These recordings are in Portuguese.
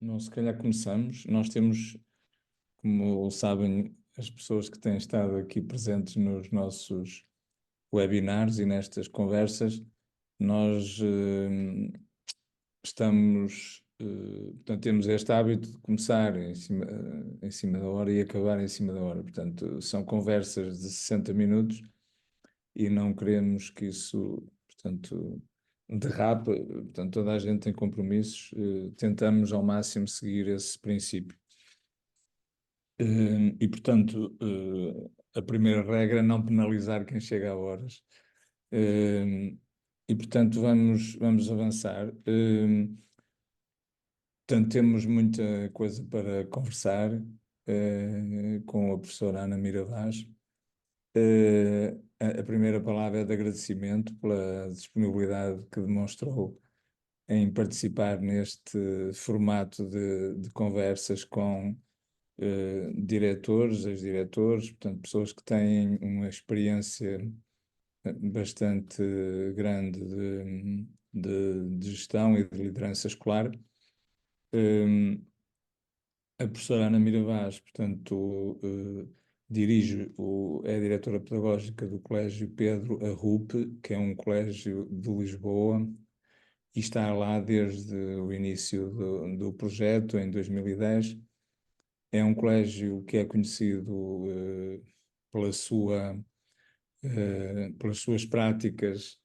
nós se calhar começamos. Nós temos, como sabem, as pessoas que têm estado aqui presentes nos nossos webinars e nestas conversas, nós portanto, temos este hábito de começar em cima da hora e acabar em cima da hora. Portanto, são conversas de 60 minutos e não queremos que isso, portanto, derrape. Portanto, toda a gente tem compromissos, tentamos ao máximo seguir esse princípio. E, portanto, a primeira regra é não penalizar quem chega a horas. E, portanto, vamos avançar. Portanto, temos muita coisa para conversar com a professora Ana Mira Vaz. A primeira palavra é de agradecimento pela disponibilidade que demonstrou em participar neste formato de conversas com diretores, ex-diretores, portanto, pessoas que têm uma experiência bastante grande de gestão e de liderança escolar. A professora Ana Mira Vaz, portanto, é a diretora pedagógica do Colégio Pedro Arrupe, que é um colégio de Lisboa, e está lá desde o início do projeto, em 2010. É um colégio que é conhecido pela pelas suas práticas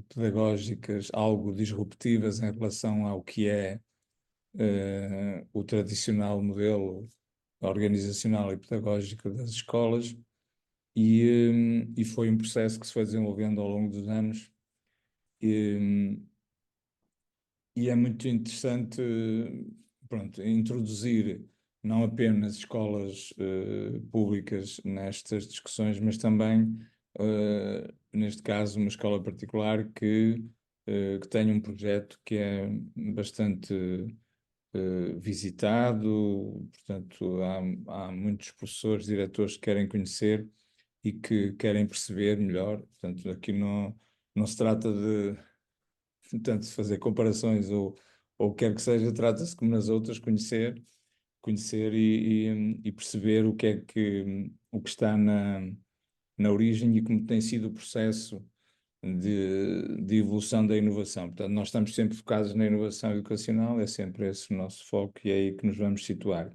pedagógicas algo disruptivas em relação ao que é o tradicional modelo organizacional e pedagógico das escolas, e foi um processo que se foi desenvolvendo ao longo dos anos. E é muito interessante, pronto, introduzir não apenas escolas públicas nestas discussões, mas também, neste caso, uma escola particular que tem um projeto que é bastante visitado. Portanto, há muitos professores, diretores que querem conhecer e que querem perceber melhor. Portanto, aqui não se trata de tanto fazer comparações ou quer que seja, trata-se como nas outras, conhecer e perceber o que está na origem e como tem sido o processo de evolução da inovação. Portanto, nós estamos sempre focados na inovação educacional, é sempre esse o nosso foco e é aí que nos vamos situar.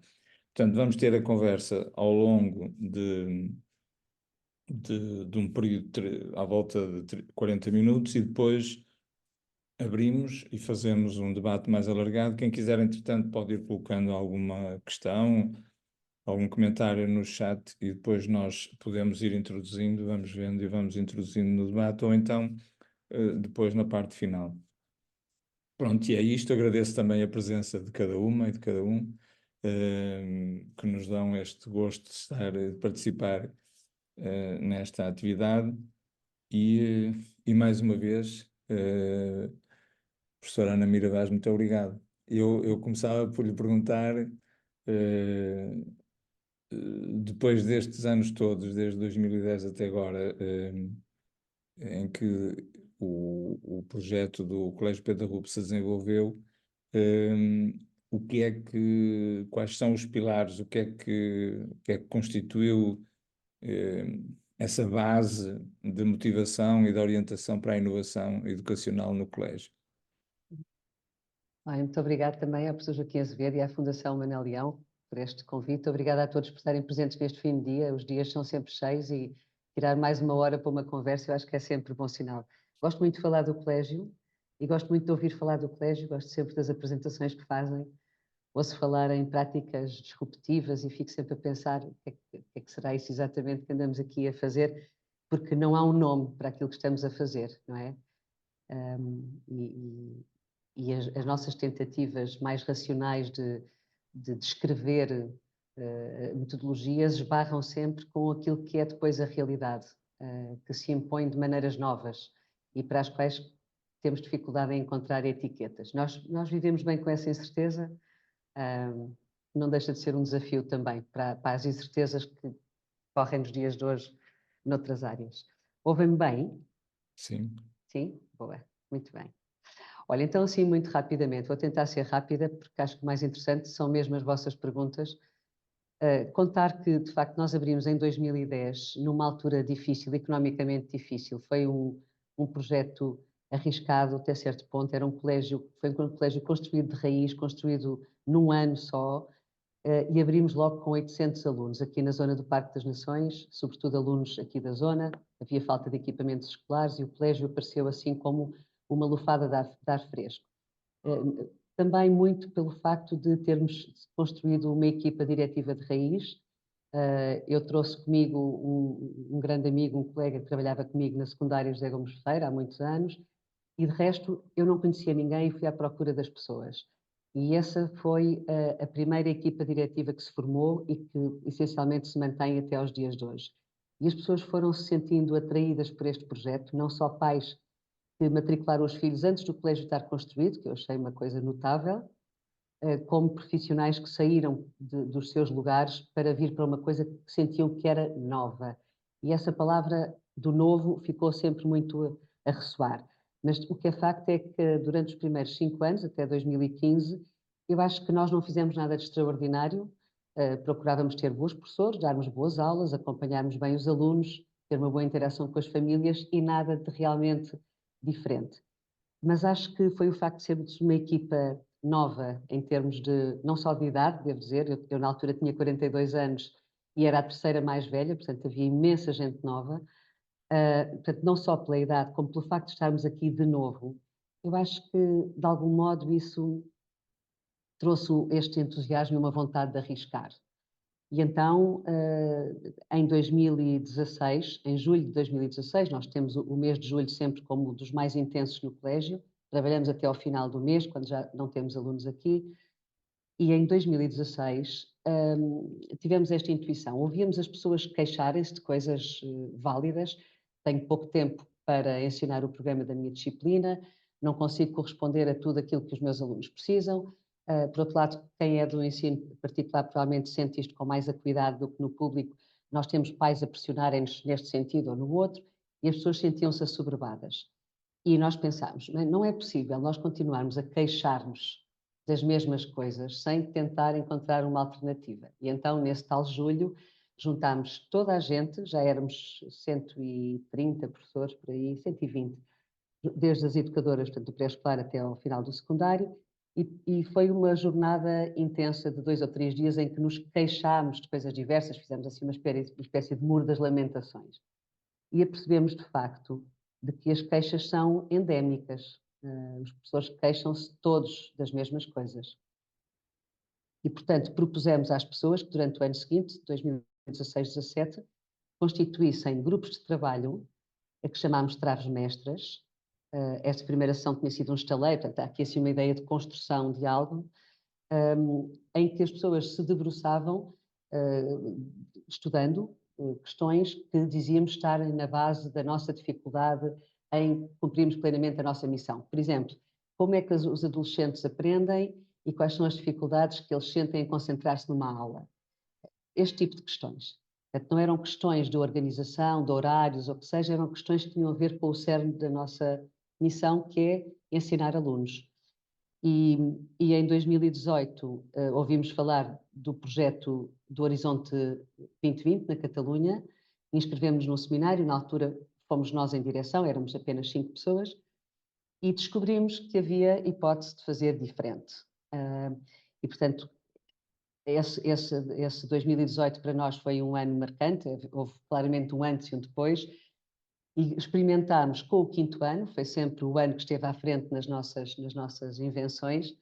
Portanto, vamos ter a conversa ao longo de um período à volta de 40 minutos e depois abrimos e fazemos um debate mais alargado. Quem quiser, entretanto, pode ir colocando alguma questão, algum comentário no chat e depois nós podemos ir introduzindo, vamos vendo e vamos introduzindo no debate, ou então depois na parte final. Pronto, e é isto. Agradeço também a presença de cada uma e de cada um que nos dão este gosto de de participar nesta atividade e mais uma vez, professora Ana Mira Vaz, muito obrigado. Eu começava por lhe perguntar, depois destes anos todos, desde 2010 até agora, em que o projeto do Colégio Pedro Arrupe se desenvolveu, quais são os pilares, o que é que constituiu essa base de motivação e de orientação para a inovação educacional no colégio? Muito obrigada também ao professor Joaquim Azevedo e à Fundação Manel Leão por este convite. Obrigada a todos por estarem presentes neste fim de dia. Os dias são sempre cheios e tirar mais uma hora para uma conversa eu acho que é sempre bom sinal. Gosto muito de falar do colégio e gosto muito de ouvir falar do colégio, gosto sempre das apresentações que fazem. Ouço falar em práticas disruptivas e fico sempre a pensar o que é que será isso exatamente que andamos aqui a fazer, porque não há um nome para aquilo que estamos a fazer, não é? E as nossas tentativas mais racionais de descrever metodologias esbarram sempre com aquilo que é depois a realidade, que se impõe de maneiras novas e para as quais temos dificuldade em encontrar etiquetas. Nós vivemos bem com essa incerteza, não deixa de ser um desafio também para as incertezas que correm nos dias de hoje noutras áreas. Ouvem-me bem? Sim. Sim? Boa, muito bem. Olha, então assim muito rapidamente, vou tentar ser rápida porque acho que o mais interessante são mesmo as vossas perguntas. Contar que, de facto, nós abrimos em 2010, numa altura difícil, economicamente difícil. Foi um projeto arriscado até certo ponto. Foi um colégio construído de raiz, construído num ano só, e abrimos logo com 800 alunos aqui na zona do Parque das Nações, sobretudo alunos aqui da zona. Havia falta de equipamentos escolares e o colégio apareceu assim como uma lufada de ar fresco. Também muito pelo facto de termos construído uma equipa diretiva de raiz. Eu trouxe comigo um grande amigo, um colega que trabalhava comigo na secundária José Gomes Ferreira há muitos anos, e de resto eu não conhecia ninguém e fui à procura das pessoas. E essa foi a primeira equipa diretiva que se formou e que essencialmente se mantém até aos dias de hoje. E as pessoas foram se sentindo atraídas por este projeto, não só pais que matricularam os filhos antes do colégio estar construído, que eu achei uma coisa notável, como profissionais que saíram dos seus lugares para vir para uma coisa que sentiam que era nova. E essa palavra do novo ficou sempre muito a ressoar. Mas o que é facto é que durante os primeiros 5 anos, até 2015, eu acho que nós não fizemos nada de extraordinário. Procurávamos ter bons professores, darmos boas aulas, acompanharmos bem os alunos, ter uma boa interação com as famílias e nada de realmente diferente. Mas acho que foi o facto de sermos uma equipa nova em termos de, não só de idade, devo dizer, eu na altura tinha 42 anos e era a terceira mais velha, portanto havia imensa gente nova, portanto não só pela idade, como pelo facto de estarmos aqui de novo, eu acho que de algum modo isso trouxe este entusiasmo e uma vontade de arriscar. E então, em 2016, em julho de 2016, nós temos o mês de julho sempre como um dos mais intensos no colégio, trabalhamos até ao final do mês, quando já não temos alunos aqui, e em 2016 tivemos esta intuição, ouvíamos as pessoas queixarem-se de coisas válidas, tenho pouco tempo para ensinar o programa da minha disciplina, não consigo corresponder a tudo aquilo que os meus alunos precisam. Por outro lado, quem é do ensino particular provavelmente sente isto com mais acuidade do que no público. Nós temos pais a pressionarem-nos neste sentido ou no outro, e as pessoas sentiam-se assoberbadas. E nós pensámos, não é possível nós continuarmos a queixar-nos das mesmas coisas sem tentar encontrar uma alternativa. E então, nesse tal julho, juntámos toda a gente, já éramos 130 professores por aí, 120, desde as educadoras, portanto, do pré-escolar até ao final do secundário, e foi uma jornada intensa de 2 ou 3 dias em que nos queixámos de coisas diversas, fizemos assim uma espécie de muro das lamentações. E apercebemos, de facto, de que as queixas são endémicas. Os professores queixam-se todos das mesmas coisas. E, portanto, propusemos às pessoas que durante o ano seguinte, 2016-17, constituíssem grupos de trabalho, a que chamámos traves mestras. Esta primeira sessão tinha sido um estaleiro, portanto, há aqui assim uma ideia de construção de algo, em que as pessoas se debruçavam, estudando questões que dizíamos estar na base da nossa dificuldade em cumprirmos plenamente a nossa missão. Por exemplo, como é que os adolescentes aprendem e quais são as dificuldades que eles sentem em concentrar-se numa aula? Este tipo de questões. Portanto, não eram questões de organização, de horários, ou o que seja, eram questões que tinham a ver com o cerne da nossa missão, que é ensinar alunos. E em 2018 ouvimos falar do projeto do Horizonte 2020 na Catalunha, inscrevemos-nos num seminário, na altura fomos nós em direção, éramos apenas 5 pessoas, e descobrimos que havia hipótese de fazer diferente. E, portanto, esse 2018 para nós foi um ano marcante, houve claramente um antes e um depois, e experimentámos com o 5º ano, foi sempre o ano que esteve à frente nas nossas invenções,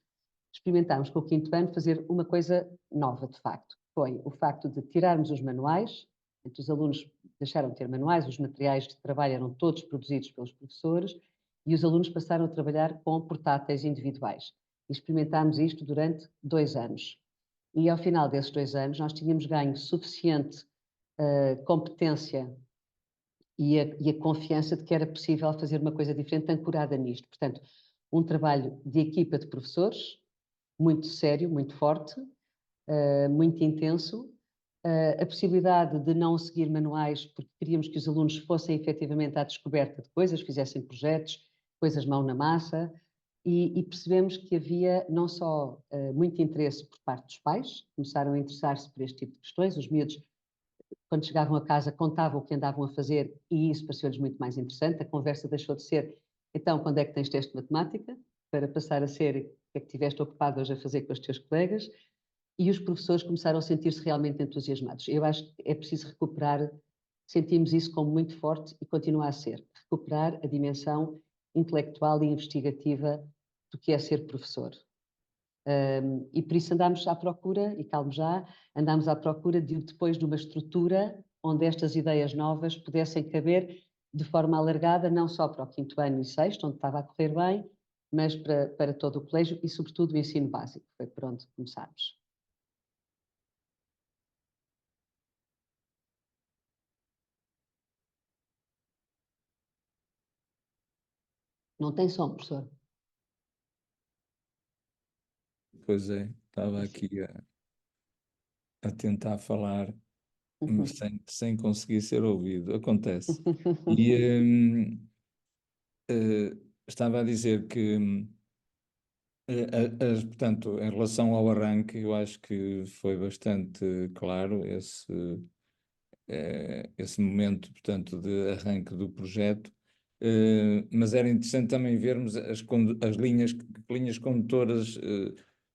experimentámos com o 5º ano fazer uma coisa nova, de facto. Foi o facto de tirarmos os manuais, então os alunos deixaram de ter manuais, os materiais de trabalho eram todos produzidos pelos professores, e os alunos passaram a trabalhar com portáteis individuais. E experimentámos isto durante 2 anos. E ao final desses 2 anos nós tínhamos ganho suficiente competência e a confiança de que era possível fazer uma coisa diferente ancorada nisto. Portanto, um trabalho de equipa de professores, muito sério, muito forte, muito intenso, a possibilidade de não seguir manuais, porque queríamos que os alunos fossem efetivamente à descoberta de coisas, fizessem projetos, coisas mão na massa, e percebemos que havia não só muito interesse por parte dos pais, começaram a interessar-se por este tipo de questões, os miúdos, quando chegavam a casa, contavam o que andavam a fazer e isso pareceu-lhes muito mais interessante, a conversa deixou de ser, então, quando é que tens teste de matemática? Para passar a ser, o que é que estiveste ocupado hoje a fazer com os teus colegas? E os professores começaram a sentir-se realmente entusiasmados. Eu acho que é preciso recuperar, sentimos isso como muito forte e continua a ser, recuperar a dimensão intelectual e investigativa do que é ser professor. E por isso andámos à procura, e calmo já, andámos à procura depois de uma estrutura onde estas ideias novas pudessem caber de forma alargada, não só para o 5º ano e 6º, onde estava a correr bem, mas para todo o colégio e, sobretudo, o ensino básico, foi por onde começámos. Não tem som, professor? Pois é, estava aqui a tentar falar, mas sem conseguir ser ouvido. Acontece. E estava a dizer que, portanto, em relação ao arranque, eu acho que foi bastante claro esse momento, portanto, de arranque do projeto. Mas era interessante também vermos que linhas condutoras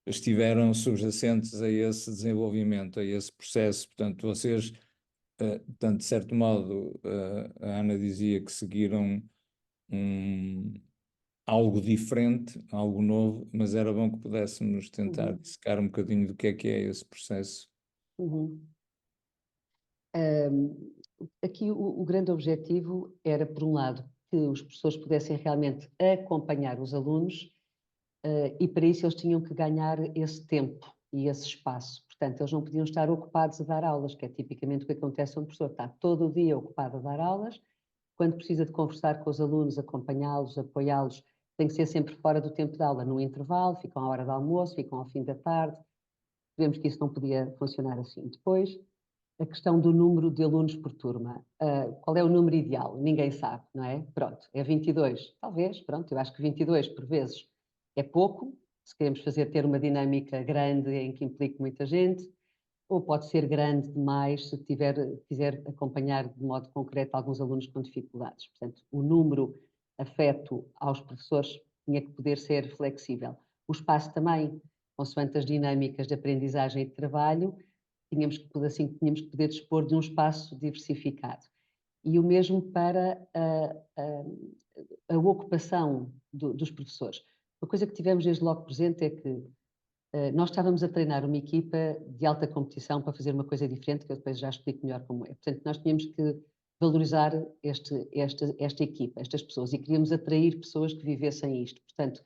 estiveram subjacentes a esse desenvolvimento, a esse processo. Portanto, vocês, portanto, de certo modo, a Ana dizia que seguiram algo diferente, algo novo, mas era bom que pudéssemos tentar dissecar um bocadinho do que é esse processo. Aqui o grande objetivo era, por um lado, que os professores pudessem realmente acompanhar os alunos e para isso eles tinham que ganhar esse tempo e esse espaço. Portanto, eles não podiam estar ocupados a dar aulas, que é tipicamente o que acontece a um professor. Está todo o dia ocupado a dar aulas, quando precisa de conversar com os alunos, acompanhá-los, apoiá-los, tem que ser sempre fora do tempo de aula, no intervalo, ficam à hora do almoço, ficam ao fim da tarde. Vemos que isso não podia funcionar assim. Depois, a questão do número de alunos por turma. Qual é o número ideal? Ninguém sabe, não é? Pronto, é 22. Talvez, pronto, eu acho que 22 por vezes é pouco, se queremos ter uma dinâmica grande em que implique muita gente, ou pode ser grande demais se quiser acompanhar de modo concreto alguns alunos com dificuldades. Portanto, o número afeto aos professores tinha que poder ser flexível. O espaço também, consoante as dinâmicas de aprendizagem e de trabalho, tínhamos que poder dispor de um espaço diversificado. E o mesmo para a ocupação dos professores. Uma coisa que tivemos desde logo presente é que nós estávamos a treinar uma equipa de alta competição para fazer uma coisa diferente, que eu depois já explico melhor como é. Portanto, nós tínhamos que valorizar esta equipa, estas pessoas, e queríamos atrair pessoas que vivessem isto. Portanto,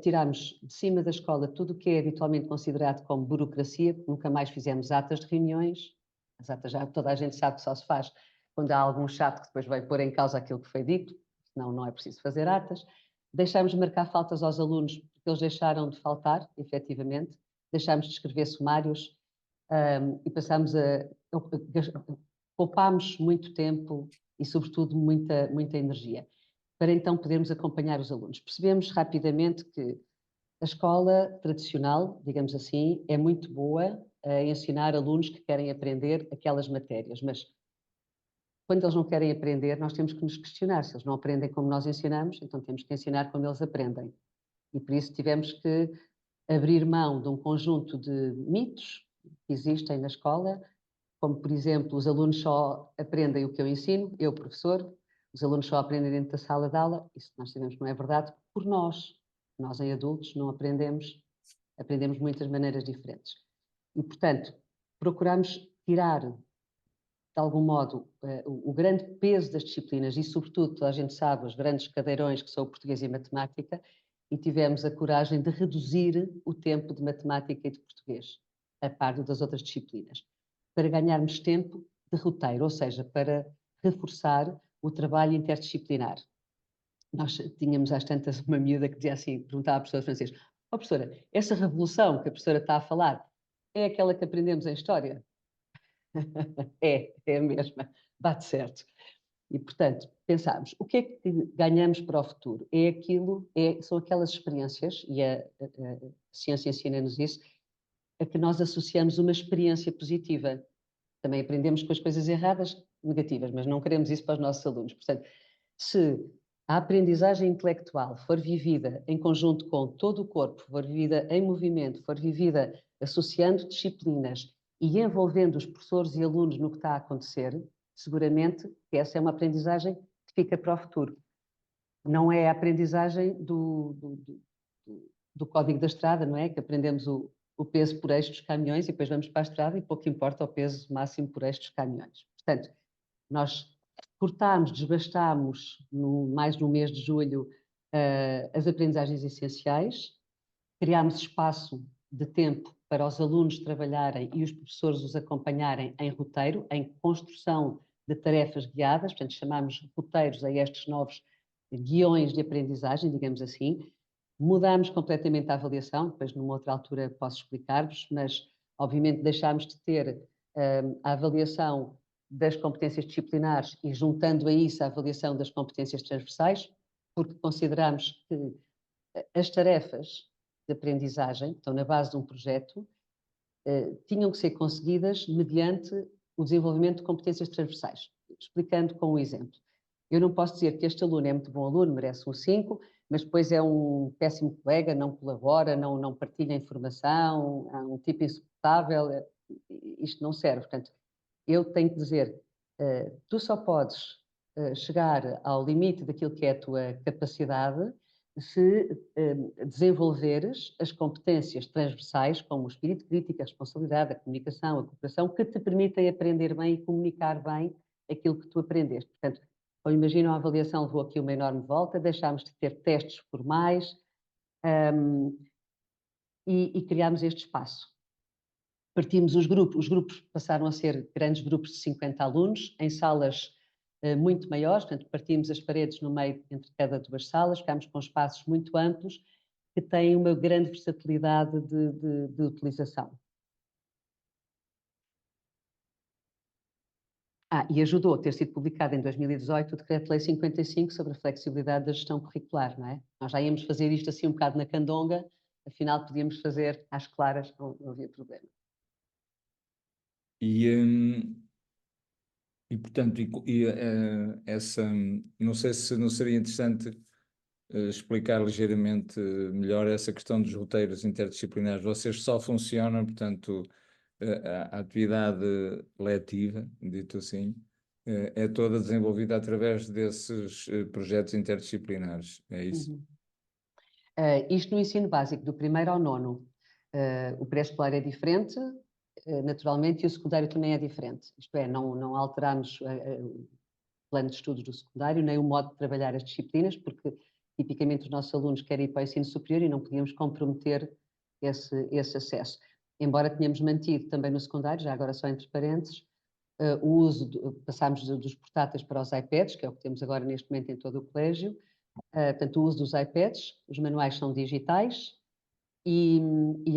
tirámos de cima da escola tudo o que é habitualmente considerado como burocracia, nunca mais fizemos atas de reuniões, as atas já toda a gente sabe que só se faz quando há algum chato que depois vai pôr em causa aquilo que foi dito, senão não é preciso fazer atas. Deixámos de marcar faltas aos alunos porque eles deixaram de faltar, efetivamente, deixámos de escrever sumários e poupámos muito tempo e, sobretudo, muita energia, para então podermos acompanhar os alunos. Percebemos rapidamente que a escola tradicional, digamos assim, é muito boa a ensinar alunos que querem aprender aquelas matérias, mas quando eles não querem aprender, nós temos que nos questionar. Se eles não aprendem como nós ensinamos, então temos que ensinar como eles aprendem. E por isso tivemos que abrir mão de um conjunto de mitos que existem na escola, como, por exemplo, os alunos só aprendem o que eu ensino, eu, professor, os alunos só aprendem dentro da sala de aula. Isso nós sabemos que não é verdade, por nós. Nós, em adultos, não aprendemos de muitas maneiras diferentes. E, portanto, procuramos tirar, de algum modo, o grande peso das disciplinas e, sobretudo, toda a gente sabe, os grandes cadeirões que são o português e a matemática, e tivemos a coragem de reduzir o tempo de matemática e de português, a par das outras disciplinas, para ganharmos tempo de roteiro, ou seja, para reforçar o trabalho interdisciplinar. Nós tínhamos às tantas uma miúda que dizia assim, perguntava à professora de francês: "Ó professora, essa revolução que a professora está a falar é aquela que aprendemos em História?" É a mesma, bate certo. E, portanto, pensámos, o que é que ganhamos para o futuro? São aquelas experiências, e a ciência ensina-nos isso, a que nós associamos uma experiência positiva. Também aprendemos com as coisas erradas, negativas, mas não queremos isso para os nossos alunos. Portanto, se a aprendizagem intelectual for vivida em conjunto com todo o corpo, for vivida em movimento, for vivida associando disciplinas e envolvendo os professores e alunos no que está a acontecer, seguramente que essa é uma aprendizagem que fica para o futuro. Não é a aprendizagem do código da estrada, não é? Que aprendemos o peso por eixo dos caminhões e depois vamos para a estrada e pouco importa o peso máximo por eixo dos caminhões. Portanto, nós cortámos, desbastámos, mais no mês de julho, as aprendizagens essenciais, criámos espaço de tempo para os alunos trabalharem e os professores os acompanharem em roteiro, em construção de tarefas guiadas, portanto chamámos roteiros a estes novos guiões de aprendizagem, digamos assim. Mudámos completamente a avaliação, depois numa outra altura posso explicar-vos, mas obviamente deixámos de ter a avaliação das competências disciplinares e juntando a isso a avaliação das competências transversais, porque consideramos que as tarefas de aprendizagem, que estão na base de um projeto, tinham que ser conseguidas mediante o desenvolvimento de competências transversais. Explicando com um exemplo. Eu não posso dizer que este aluno é muito bom aluno, merece um 5, mas depois é um péssimo colega, não colabora, não partilha informação, é um tipo insuportável. Isto não serve. Portanto, eu tenho que dizer, tu só podes chegar ao limite daquilo que é a tua capacidade se desenvolveres as competências transversais, como o espírito crítico, a responsabilidade, a comunicação, a cooperação, que te permitem aprender bem e comunicar bem aquilo que tu aprendeste. Portanto, como imaginam, a avaliação levou aqui uma enorme volta, deixámos de ter testes formais e criámos este espaço. Partimos os grupos passaram a ser grandes grupos de 50 alunos, em salas muito maiores, portanto, partimos as paredes no meio entre cada duas salas, ficámos com espaços muito amplos que têm uma grande versatilidade de utilização. E ajudou a ter sido publicado em 2018 o Decreto-Lei 55 sobre a flexibilidade da gestão curricular, não é? Nós já íamos fazer isto assim um bocado na candonga, afinal podíamos fazer às claras, não havia problema. Portanto, não sei se não seria interessante explicar ligeiramente melhor essa questão dos roteiros interdisciplinares. Vocês só funcionam, portanto, a atividade letiva, dito assim, é toda desenvolvida através desses projetos interdisciplinares, é isso? Uhum. Isto no ensino básico, do primeiro ao nono. O pré-escolar é diferente, naturalmente, e o secundário também é diferente. Isto é, não alteramos o plano de estudos do secundário, nem o modo de trabalhar as disciplinas, porque tipicamente os nossos alunos querem ir para o ensino superior e não podíamos comprometer esse acesso. Embora tenhamos mantido também no secundário, já agora só entre parênteses, o uso, passámos dos portáteis para os iPads, que é o que temos agora neste momento em todo o colégio, portanto o uso dos iPads, os manuais são digitais e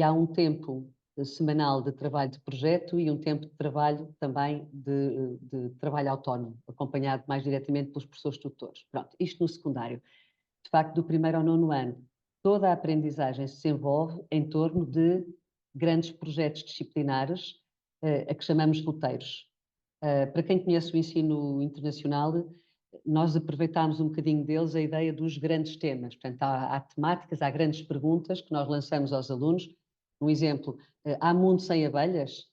há um tempo semanal de trabalho de projeto e um tempo de trabalho também de trabalho autónomo, acompanhado mais diretamente pelos professores tutores. Pronto, isto no secundário. De facto, do primeiro ao nono ano, toda a aprendizagem se desenvolve em torno de grandes projetos disciplinares, a que chamamos roteiros. Para quem conhece o ensino internacional, nós aproveitámos um bocadinho deles a ideia dos grandes temas. Portanto, há temáticas, há grandes perguntas que nós lançamos aos alunos. Um exemplo, há mundo sem abelhas?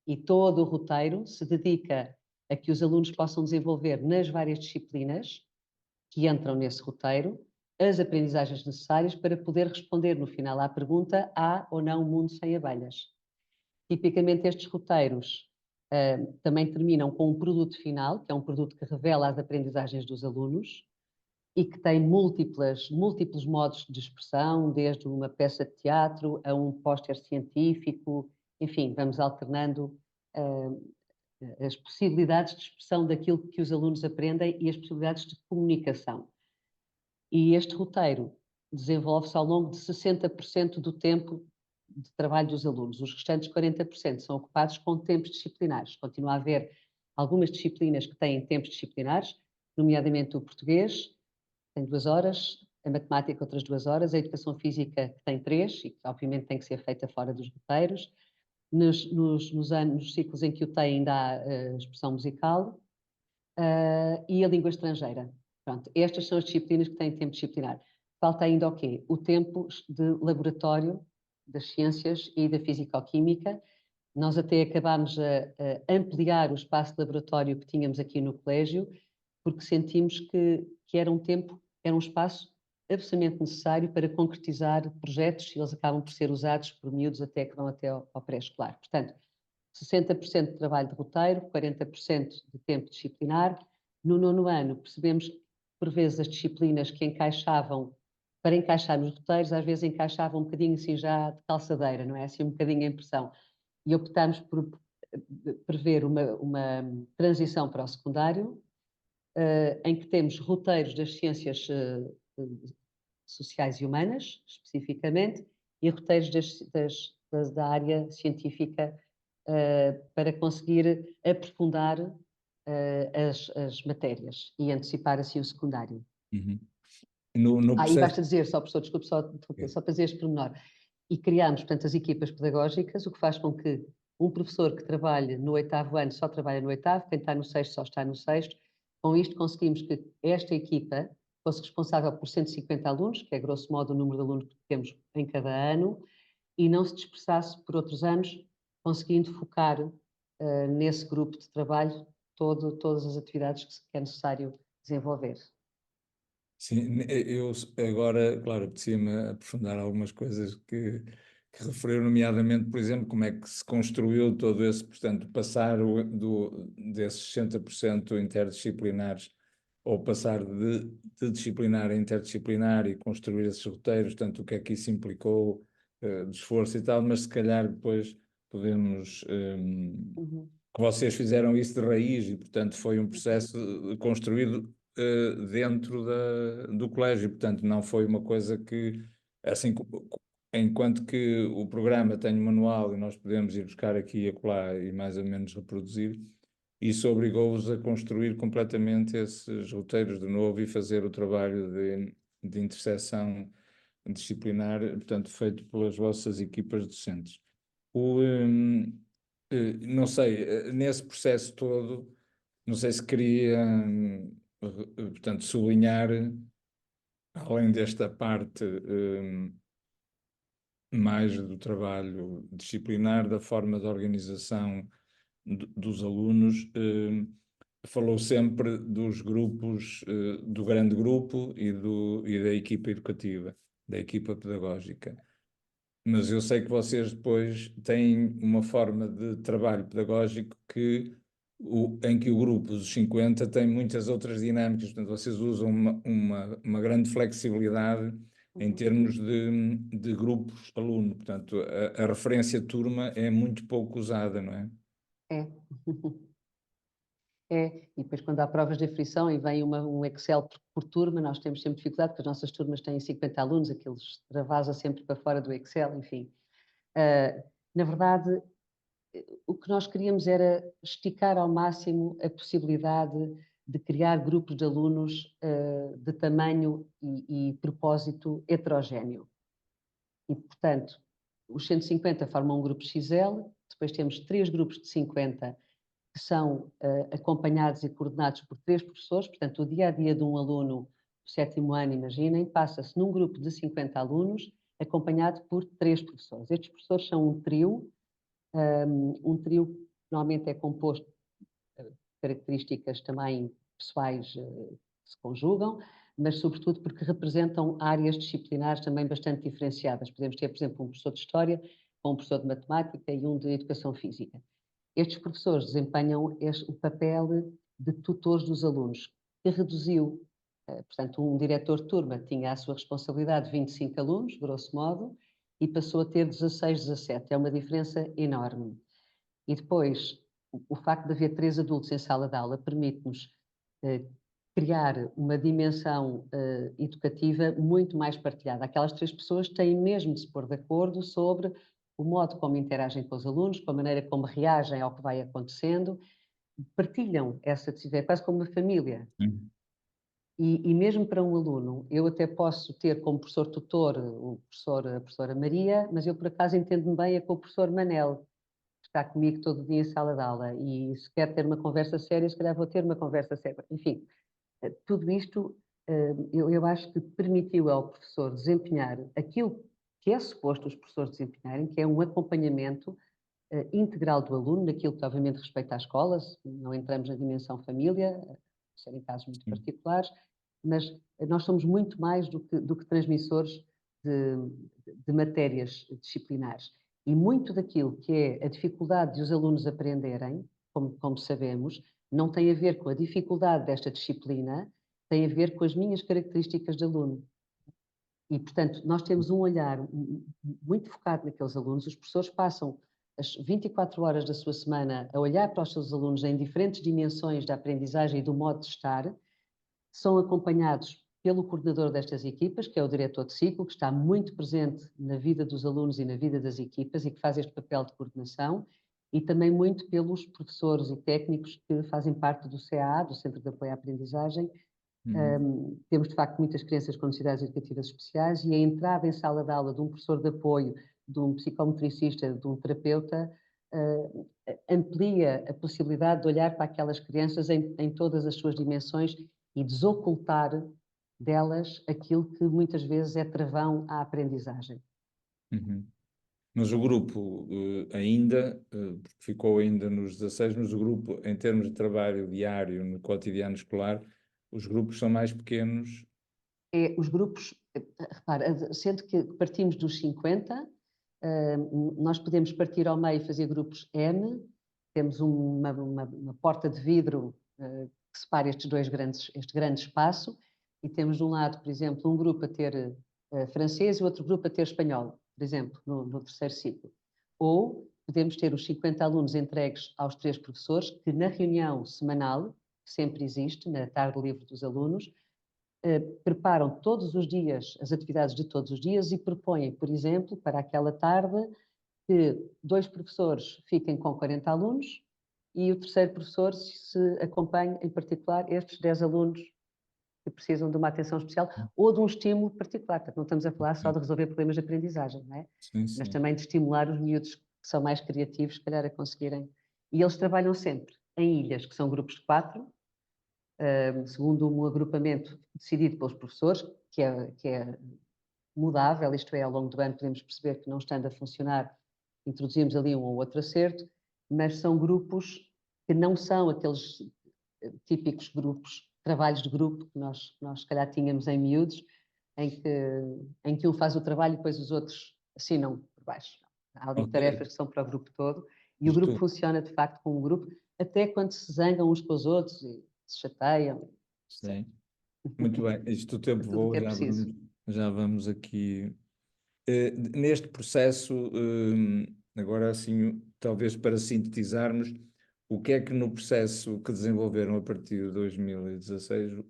E todo o roteiro se dedica a que os alunos possam desenvolver nas várias disciplinas que entram nesse roteiro as aprendizagens necessárias para poder responder no final à pergunta: há ou não mundo sem abelhas? Tipicamente estes roteiros também terminam com um produto final, que é um produto que revela as aprendizagens dos alunos e que tem múltiplos modos de expressão, desde uma peça de teatro a um póster científico, enfim, vamos alternando as possibilidades de expressão daquilo que os alunos aprendem e as possibilidades de comunicação. E este roteiro desenvolve-se ao longo de 60% do tempo de trabalho dos alunos. Os restantes 40% são ocupados com tempos disciplinares. Continua a haver algumas disciplinas que têm tempos disciplinares, nomeadamente o português, tem 2 horas, a matemática outras 2 horas, a educação física que tem 3, e que obviamente tem que ser feita fora dos roteiros. Nos ciclos em que o tem ainda há expressão musical, e a língua estrangeira. Pronto, estas são as disciplinas que têm tempo disciplinar. Falta ainda o quê? O tempo de laboratório das ciências e da físico-química. Nós até acabámos a ampliar o espaço de laboratório que tínhamos aqui no colégio, porque sentimos que era um espaço absolutamente necessário para concretizar projetos, e eles acabam por ser usados por miúdos até que vão até ao pré-escolar. Portanto, 60% de trabalho de roteiro, 40% de tempo disciplinar. No 9º ano, percebemos que, por vezes, as disciplinas que encaixavam, para encaixar nos roteiros, às vezes encaixavam um bocadinho assim já de calçadeira, não é? Assim um bocadinho a impressão. E optámos por prever uma transição para o secundário, em que temos roteiros das ciências sociais e humanas, especificamente, e roteiros da área científica, para conseguir aprofundar as matérias e antecipar assim o secundário. Uhum. No E processo... basta dizer, só professor, desculpe, só para dizer este pormenor. E criámos, portanto, as equipas pedagógicas, o que faz com que um professor que trabalhe no 8º ano só trabalha no 8º, quem está no 6º só está no 6º. Com isto conseguimos que esta equipa fosse responsável por 150 alunos, que é grosso modo o número de alunos que temos em cada ano, e não se dispersasse por outros anos, conseguindo focar nesse grupo de trabalho todas as atividades que é necessário desenvolver. Sim, eu agora, claro, apetecia-me aprofundar algumas coisas que referiu, nomeadamente, por exemplo, como é que se construiu todo esse, portanto, passar desses 60% interdisciplinares, ou passar de disciplinar a interdisciplinar e construir esses roteiros, tanto o que é que isso implicou de esforço e tal, mas se calhar depois podemos... que vocês fizeram isso de raiz e, portanto, foi um processo construído dentro do colégio, portanto, não foi uma coisa que, assim, enquanto que o programa tem um manual e nós podemos ir buscar aqui e acolá e mais ou menos reproduzir, isso obrigou-vos a construir completamente esses roteiros de novo e fazer o trabalho de interseção disciplinar, portanto, feito pelas vossas equipas docentes. Não sei, nesse processo todo, não sei se queria, portanto, sublinhar, além desta parte mais do trabalho disciplinar, da forma de organização dos alunos, falou sempre dos grupos, do grande grupo e da equipa educativa, da equipa pedagógica. Mas eu sei que vocês depois têm uma forma de trabalho pedagógico em que o grupo dos 50 tem muitas outras dinâmicas, portanto, vocês usam uma grande flexibilidade em termos de grupos aluno, portanto, a referência turma é muito pouco usada, não é? É. É, e depois quando há provas de aferição e vem um Excel por turma, nós temos sempre dificuldade, porque as nossas turmas têm 50 alunos, aquilo extravasa sempre para fora do Excel, enfim. Na verdade, o que nós queríamos era esticar ao máximo a possibilidade de criar grupos de alunos de tamanho e propósito heterogéneo. E, portanto, os 150 formam um grupo XL, depois temos 3 grupos de 50 que são acompanhados e coordenados por 3 professores, portanto, o dia-a-dia de um aluno do 7º ano, imaginem, passa-se num grupo de 50 alunos, acompanhado por 3 professores. Estes professores são um trio que normalmente é composto de características também pessoais que se conjugam, mas sobretudo porque representam áreas disciplinares também bastante diferenciadas. Podemos ter, por exemplo, um professor de História, um professor de Matemática e um de Educação Física. Estes professores desempenham o papel de tutores dos alunos, que reduziu, portanto, um diretor de turma tinha à sua responsabilidade 25 alunos, grosso modo, e passou a ter 16, 17. É uma diferença enorme. E depois, o facto de haver 3 adultos em sala de aula permite-nos criar uma dimensão educativa muito mais partilhada. Aquelas 3 pessoas têm mesmo de se pôr de acordo sobre o modo como interagem com os alunos, com a maneira como reagem ao que vai acontecendo, partilham essa decisão, é quase como uma família. E mesmo para um aluno, eu até posso ter como professor tutor a professora Maria, mas eu por acaso entendo-me bem com o professor Manel, que está comigo todo dia em sala de aula, e se quer ter uma conversa séria, se calhar vou ter uma conversa séria. Enfim, tudo isto eu acho que permitiu ao professor desempenhar aquilo que é suposto os professores desempenharem, que é um acompanhamento integral do aluno, naquilo que obviamente respeita à escola, não entramos na dimensão família, serem casos muito particulares, mas nós somos muito mais do que transmissores de matérias disciplinares. E muito daquilo que é a dificuldade de os alunos aprenderem, como sabemos, não tem a ver com a dificuldade desta disciplina, tem a ver com as minhas características de aluno. E, portanto, nós temos um olhar muito focado naqueles alunos. Os professores passam as 24 horas da sua semana a olhar para os seus alunos em diferentes dimensões da aprendizagem e do modo de estar. São acompanhados pelo coordenador destas equipas, que é o diretor de ciclo, que está muito presente na vida dos alunos e na vida das equipas e que faz este papel de coordenação, e também muito pelos professores e técnicos que fazem parte do CAA, do Centro de Apoio à Aprendizagem. Temos, de facto, muitas crianças com necessidades educativas especiais e a entrada em sala de aula de um professor de apoio, de um psicometricista, de um terapeuta, amplia a possibilidade de olhar para aquelas crianças em todas as suas dimensões e desocultar delas aquilo que muitas vezes é travão à aprendizagem. Mas o grupo ainda, porque ficou ainda nos 16, mas o grupo, em termos de trabalho diário, no cotidiano escolar, os grupos são mais pequenos. Os grupos, repara, sendo que partimos dos 50, nós podemos partir ao meio e fazer grupos N, temos uma porta de vidro que separa este grande espaço, e temos de um lado, por exemplo, um grupo a ter francês e outro grupo a ter espanhol, por exemplo, no terceiro ciclo. Ou podemos ter os 50 alunos entregues aos 3 professores, que na reunião semanal, que sempre existe, na tarde livre dos alunos, preparam todos os dias as atividades de todos os dias e propõem, por exemplo, para aquela tarde, que 2 professores fiquem com 40 alunos e o terceiro professor se acompanhe, em particular, estes 10 alunos que precisam de uma atenção especial ou de um estímulo particular. Portanto, não estamos a falar só de resolver problemas de aprendizagem, não é? Sim. Mas também de estimular os miúdos que são mais criativos, se calhar, a conseguirem. E eles trabalham sempre em ilhas, que são grupos de 4, segundo um agrupamento decidido pelos professores, que é mudável, isto é, ao longo do ano podemos perceber que não estando a funcionar, introduzimos ali um ou outro acerto, mas são grupos que não são aqueles típicos grupos, trabalhos de grupo que nós se calhar tínhamos em miúdos, em que um faz o trabalho e depois os outros assinam por baixo. Há ali tarefas que são para o grupo todo, e o grupo funciona de facto como um grupo, até quando se zangam uns com os outros e se chateiam. Sim. Muito bem, isto o tempo voa, já vamos aqui. Neste processo, agora assim, talvez para sintetizarmos, o que é que no processo que desenvolveram a partir de 2016,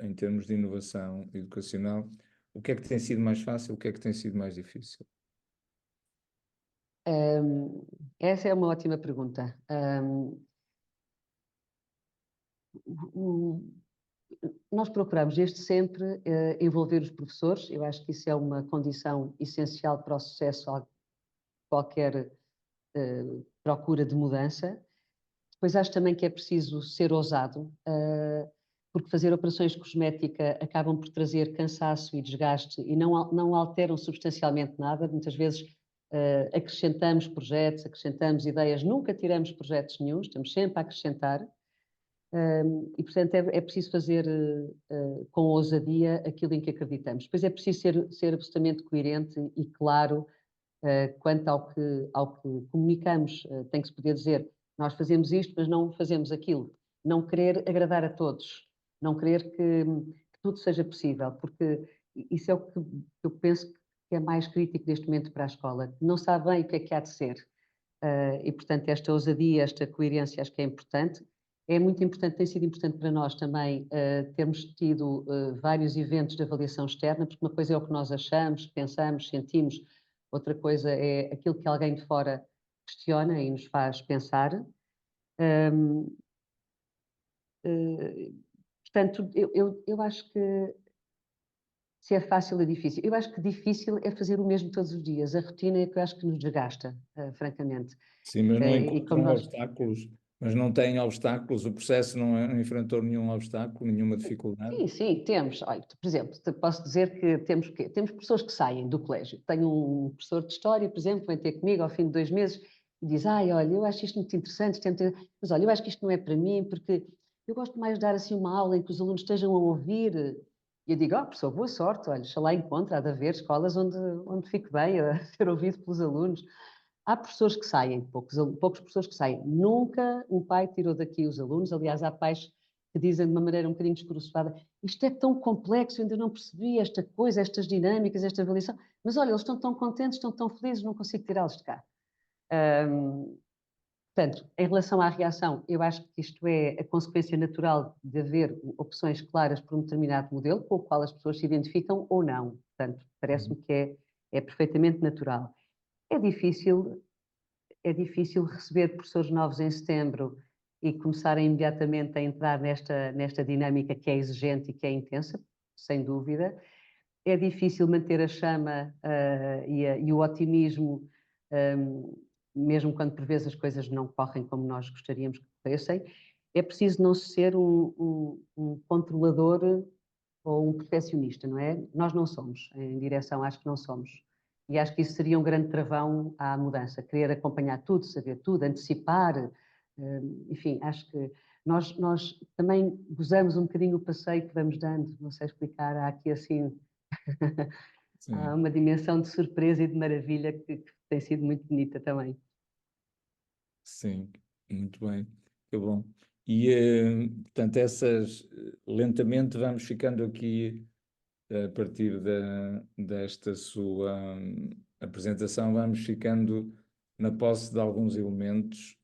em termos de inovação educacional, o que é que tem sido mais fácil, o que é que tem sido mais difícil? Essa é uma ótima pergunta. Nós procuramos desde sempre envolver os professores. Eu acho que isso é uma condição essencial para o sucesso de qualquer procura de mudança. Depois acho também que é preciso ser ousado, porque fazer operações de cosmética acabam por trazer cansaço e desgaste e não alteram substancialmente nada. Muitas vezes acrescentamos projetos, acrescentamos ideias, nunca tiramos projetos nenhuns, estamos sempre a acrescentar. E, portanto, é preciso fazer com ousadia aquilo em que acreditamos. Depois é preciso ser absolutamente coerente e claro quanto ao que comunicamos. Tem que se poder dizer, nós fazemos isto, mas não fazemos aquilo. Não querer agradar a todos, não querer que tudo seja possível, porque isso é o que eu penso que é mais crítico neste momento para a escola. Não sabe bem o que é há de ser. E, portanto, esta ousadia, esta coerência acho que é importante. É muito importante, tem sido importante para nós também termos tido vários eventos de avaliação externa, porque uma coisa é o que nós achamos, pensamos, sentimos, outra coisa é aquilo que alguém de fora questiona e nos faz pensar. Portanto, eu acho que se é fácil é difícil. Eu acho que difícil é fazer o mesmo todos os dias. A rotina é que eu acho que nos desgasta, francamente. Sim, mas não E como encontram nós... obstáculos, mas não têm obstáculos, o processo não enfrentou nenhum obstáculo, nenhuma dificuldade. Sim, sim, temos. Olha, por exemplo, posso dizer que temos pessoas que saem do colégio. Tenho um professor de História, por exemplo, vem ter comigo ao fim de 2 meses e diz: ai, olha, eu acho isto muito interessante, mas olha, eu acho que isto não é para mim, porque eu gosto mais de dar assim uma aula em que os alunos estejam a ouvir. E eu digo: professor, boa sorte, olha, lá encontra, há de haver escolas onde fique bem a ser ouvido pelos alunos. Há professores que saem, poucos professores que saem. Nunca um pai tirou daqui os alunos. Aliás, há pais que dizem de uma maneira um bocadinho descoroçoada: isto é tão complexo, eu ainda não percebi esta coisa, estas dinâmicas, esta avaliação. Mas olha, eles estão tão contentes, estão tão felizes, não consigo tirá-los de cá. Portanto, em relação à reação, eu acho que isto é a consequência natural de haver opções claras por um determinado modelo, com o qual as pessoas se identificam ou não. Portanto, parece-me que é perfeitamente natural. É difícil, é difícil receber professores novos em setembro e começarem imediatamente a entrar nesta dinâmica que é exigente e que é intensa, sem dúvida. É difícil manter a chama e o otimismo, mesmo quando por vezes as coisas não correm como nós gostaríamos que corressem. É preciso não ser um controlador ou um perfeccionista, não é? Nós não somos, em direção acho que não somos. E acho que isso seria um grande travão à mudança, querer acompanhar tudo, saber tudo, antecipar, enfim, acho que nós também gozamos um bocadinho o passeio que vamos dando, não sei explicar, há aqui assim há Sim, uma dimensão de surpresa e de maravilha que tem sido muito bonita também. sim, muito bem, que bom. E, portanto, lentamente vamos ficando aqui, a partir desta sua apresentação, vamos ficando na posse de alguns elementos.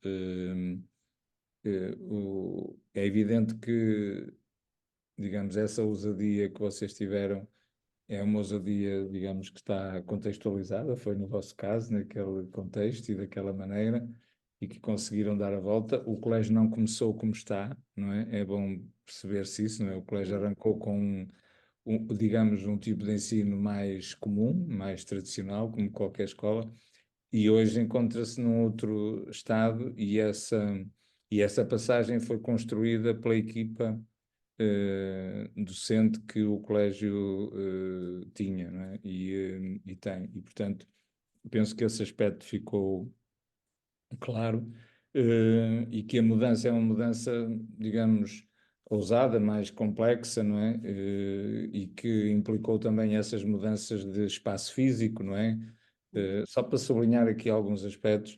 É evidente que, digamos, essa ousadia que vocês tiveram é uma ousadia, digamos, que está contextualizada, foi no vosso caso, naquele contexto e daquela maneira, e que conseguiram dar a volta. O colégio não começou como está, não é? É bom perceber-se isso, não é? O colégio arrancou com digamos, um tipo de ensino mais comum, mais tradicional, como qualquer escola, e hoje encontra-se num outro estado, e essa passagem foi construída pela equipa docente que o colégio tinha, não é? E tem. E, portanto, penso que esse aspecto ficou claro, e que a mudança é uma mudança, digamos, ousada, mais complexa, não é? E que implicou também essas mudanças de espaço físico, não é? Só para sublinhar aqui alguns aspectos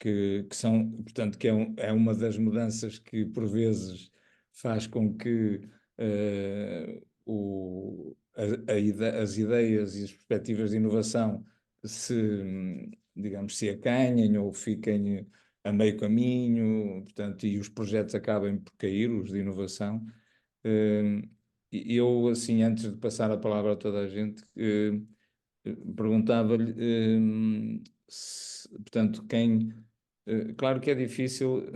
que são, portanto, que é uma das mudanças que por vezes faz com que as ideias e as perspectivas de inovação digamos, se acanhem ou fiquem a meio caminho, portanto, e os projetos acabem por cair, os de inovação. Eu, assim, antes de passar a palavra a toda a gente, perguntava-lhe, portanto, claro que é difícil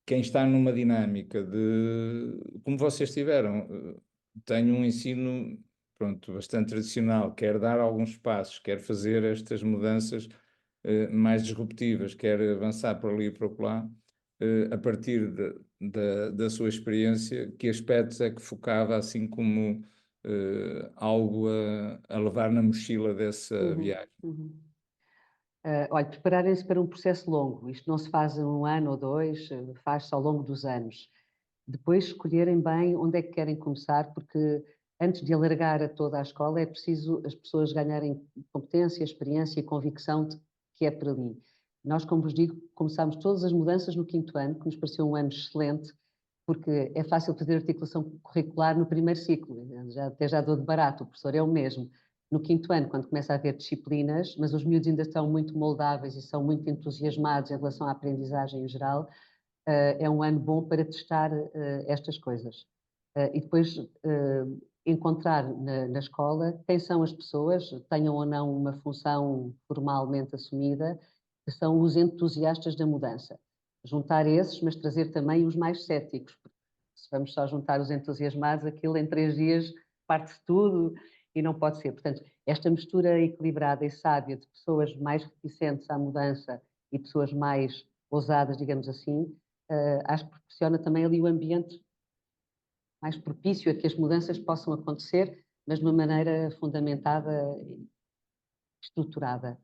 quem está numa dinâmica como vocês tiveram, tem um ensino, pronto, bastante tradicional, quer dar alguns passos, quer fazer estas mudanças mais disruptivas, quer avançar por ali e por lá, a partir da sua experiência, que aspectos é que focava assim como algo a levar na mochila dessa Uhum, viagem? uhum. Olha, prepararem-se para um processo longo. Isto não se faz em um ano ou dois, faz-se ao longo dos anos. Depois escolherem bem onde é que querem começar, porque antes de alargar a toda a escola é preciso as pessoas ganharem competência, experiência e convicção de que é por ali. Nós, como vos digo, começámos todas as mudanças no quinto ano, que nos pareceu um ano excelente, porque é fácil fazer articulação curricular no primeiro ciclo, até já dou de barato, o professor é o mesmo. No quinto ano, quando começa a haver disciplinas, mas os miúdos ainda estão muito moldáveis e são muito entusiasmados em relação à aprendizagem em geral, é um ano bom para testar estas coisas. E depois encontrar na escola quem são as pessoas, tenham ou não uma função formalmente assumida, que são os entusiastas da mudança. Juntar esses, mas trazer também os mais céticos. se vamos só juntar os entusiasmados, aquilo em 3 dias parte-se tudo e não pode ser. Portanto, esta mistura equilibrada e sábia de pessoas mais reticentes à mudança e pessoas mais ousadas, digamos assim, acho que proporciona também ali o ambiente mais propício a que as mudanças possam acontecer, mas de uma maneira fundamentada e estruturada.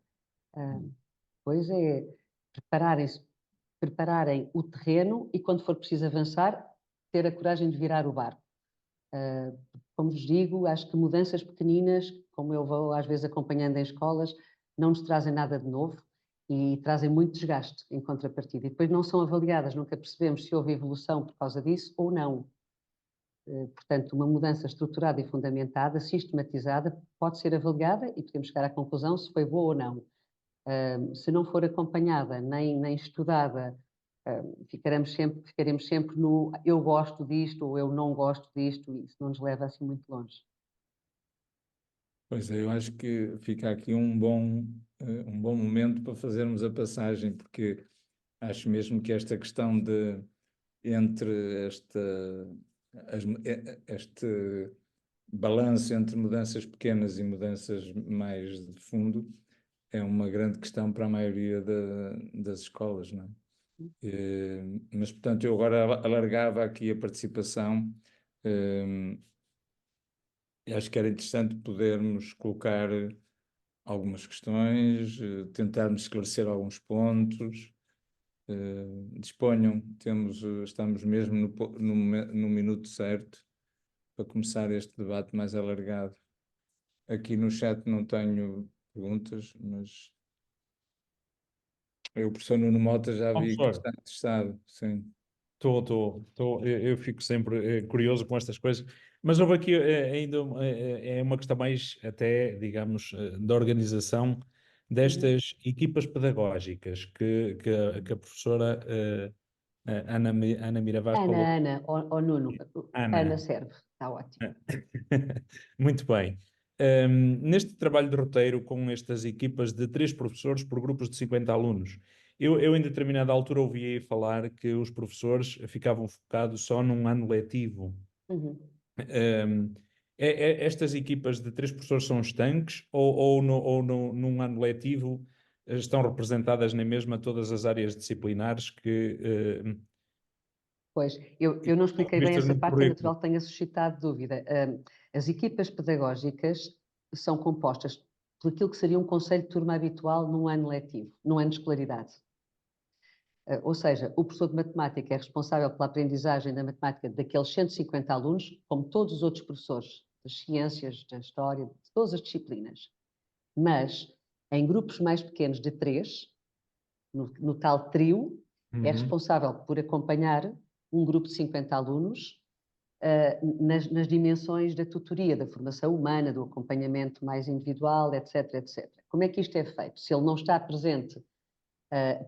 Depois é prepararem o terreno e, quando for preciso avançar, ter a coragem de virar o barco. Como vos digo, acho que mudanças pequeninas, como eu vou às vezes acompanhando em escolas, não nos trazem nada de novo e trazem muito desgaste em contrapartida. E depois não são avaliadas, nunca percebemos se houve evolução por causa disso ou não. Portanto, uma mudança estruturada e fundamentada, sistematizada, pode ser avaliada e podemos chegar à conclusão se foi boa ou não. Se não for acompanhada nem estudada, ficaremos sempre no eu gosto disto ou eu não gosto disto, e isso não nos leva assim muito longe. Pois é, eu acho que fica aqui um bom momento para fazermos a passagem, porque acho mesmo que esta questão de entre este balanço entre mudanças pequenas e mudanças mais de fundo é uma grande questão para a maioria das escolas, não é? Mas, portanto, eu agora alargava aqui a participação. E acho que era interessante podermos colocar algumas questões, tentarmos esclarecer alguns pontos. Disponham, estamos mesmo no minuto certo para começar este debate mais alargado. Aqui no chat não tenho perguntas, mas o professor Nuno Mota já vi que Professor, está interessado, sim. eu fico sempre curioso com estas coisas, mas houve aqui ainda é uma questão mais até, digamos, da organização destas equipas pedagógicas que a professora Ana Miravaz falou. Ana, ou Nuno, Ana Ana. serve, está ótimo. Muito bem. Neste trabalho de roteiro com estas equipas de 3 professores por grupos de 50 alunos, eu em determinada altura ouvi falar que os professores ficavam focados só num ano letivo. Uhum. Um, Estas equipas de 3 professores são estanques num ano letivo estão representadas na mesma todas as áreas disciplinares que Pois, eu não expliquei bem vistas essa no parte, é currículo. natural que tenha suscitado dúvida. As equipas pedagógicas são compostas por aquilo que seria um conselho de turma habitual num ano letivo, num ano de escolaridade. Ou seja, o professor de matemática é responsável pela aprendizagem da matemática daqueles 150 alunos, como todos os outros professores das ciências, da história, de todas as disciplinas. Mas, em grupos mais pequenos de 3, no tal trio, é Uhum. responsável por acompanhar um grupo de 50 alunos nas dimensões da tutoria, da formação humana, do acompanhamento mais individual, etc, etc. Como é que isto é feito? Se ele não está presente,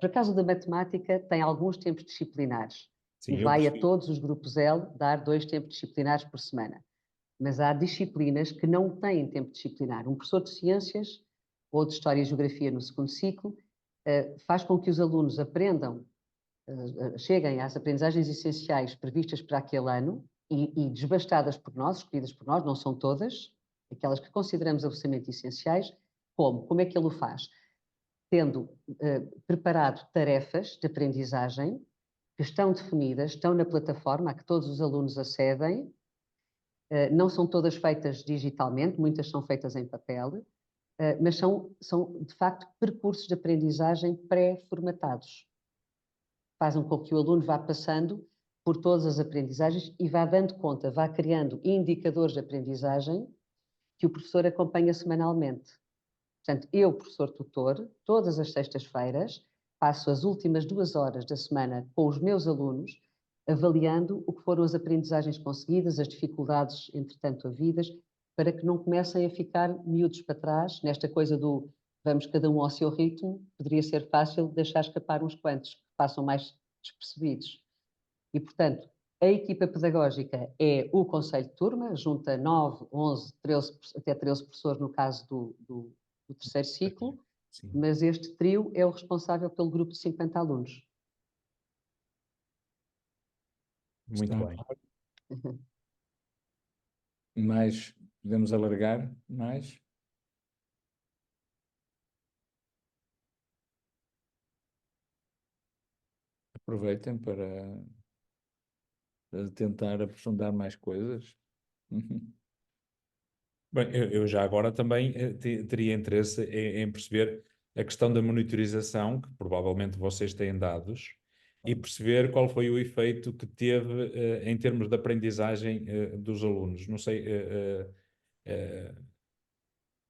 por acaso da matemática tem alguns tempos disciplinares Sim, e eu vai a percebi. todos os grupos L dar 2 tempos disciplinares por semana. Mas há disciplinas que não têm tempo disciplinar. Um professor de ciências ou de História e Geografia no segundo ciclo faz com que os alunos aprendam, cheguem às aprendizagens essenciais previstas para aquele ano e desbastadas por nós, escolhidas por nós, não são todas, aquelas que consideramos absolutamente essenciais. Como? Como é que ele o faz? Tendo preparado tarefas de aprendizagem que estão definidas, estão na plataforma a que todos os alunos acedem, não são todas feitas digitalmente, muitas são feitas em papel, mas são de facto percursos de aprendizagem pré-formatados. Fazem com que o aluno vá passando por todas as aprendizagens e vá dando conta, vá criando indicadores de aprendizagem que o professor acompanha semanalmente. Portanto, eu, professor tutor, todas as sextas-feiras, passo as últimas 2 horas da semana com os meus alunos, avaliando o que foram as aprendizagens conseguidas, as dificuldades, entretanto, havidas, para que não comecem a ficar miúdos para trás, nesta coisa do vamos cada um ao seu ritmo, poderia ser fácil deixar escapar uns quantos que passam mais despercebidos. E, portanto, a equipa pedagógica é o conselho de turma, junta 9, 11, 13, até 13 professores no caso do terceiro ciclo, Sim. mas este trio é o responsável pelo grupo de 50 alunos. Muito Está bem. Mais, podemos alargar mais? Aproveitem para tentar aprofundar mais coisas. Bem, eu já agora também teria interesse em perceber a questão da monitorização, que provavelmente vocês têm dados, e perceber qual foi o efeito que teve em termos de aprendizagem dos alunos. Não sei,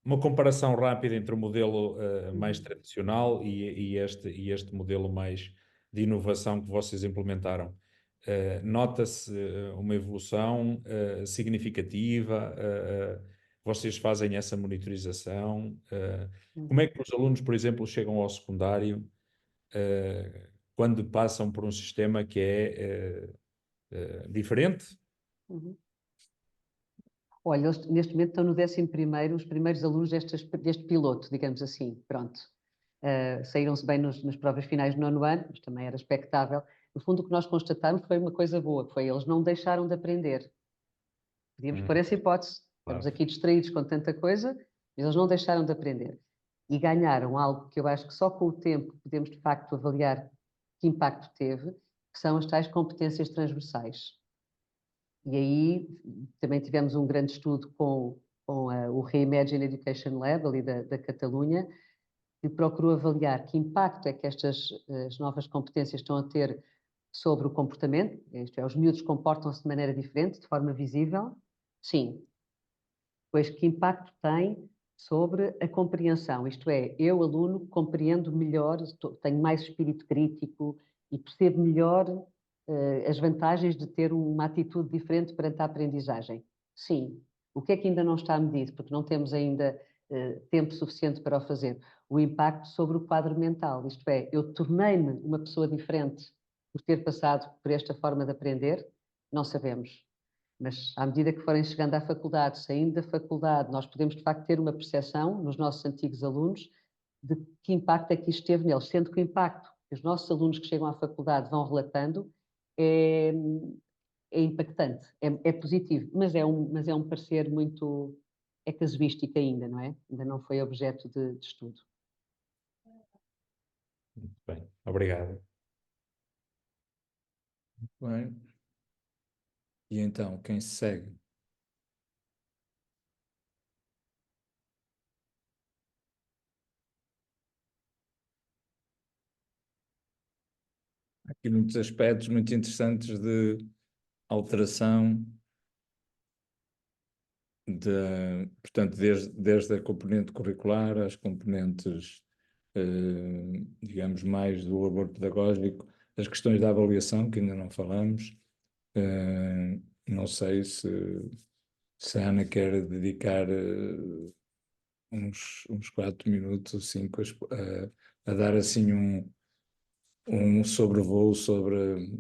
uma comparação rápida entre o modelo mais tradicional e este modelo mais de inovação que vocês implementaram. Nota-se uma evolução significativa? Vocês fazem essa monitorização? Como é que os alunos, por exemplo, chegam ao secundário quando passam por um sistema que é diferente? Uhum. Olha, eles neste momento estão no 11º, os primeiros alunos deste piloto, digamos assim, pronto. Saíram-se bem nas provas finais do 9º ano, mas também era expectável. No fundo, o que nós constatamos foi uma coisa boa, que foi eles não deixaram de aprender. Podíamos pôr essa hipótese. Estamos Claro. aqui distraídos com tanta coisa, mas eles não deixaram de aprender. E ganharam algo que eu acho que só com o tempo podemos, de facto, avaliar que impacto teve, que são as tais competências transversais. E aí também tivemos um grande estudo com o Reimagine Education Lab, ali da Catalunha, que procurou avaliar que impacto é que estas as novas competências estão a ter sobre o comportamento, isto é, os miúdos comportam-se de maneira diferente, de forma visível, sim. Pois que impacto tem sobre a compreensão, isto é, eu, aluno, compreendo melhor, tenho mais espírito crítico e percebo melhor as vantagens de ter uma atitude diferente perante a aprendizagem. Sim. O que é que ainda não está medido? Porque não temos ainda tempo suficiente para o fazer. O impacto sobre o quadro mental, isto é, eu tornei-me uma pessoa diferente por ter passado por esta forma de aprender? Não sabemos. Mas à medida que forem chegando à faculdade, saindo da faculdade, nós podemos de facto ter uma percepção nos nossos antigos alunos de que impacto é que isto teve neles, sendo que o impacto que os nossos alunos que chegam à faculdade vão relatando é impactante, é positivo, mas é um parecer muito, é casuístico ainda, não é? Ainda não foi objeto de estudo. Muito bem, obrigado. Bem. E então, quem segue? Há aqui muitos aspectos muito interessantes de alteração, portanto, desde a componente curricular às componentes, digamos, mais do labor pedagógico, as questões da avaliação, que ainda não falamos. Não sei se a Ana quer dedicar uns 4 minutos ou 5 a dar assim um sobrevoo sobre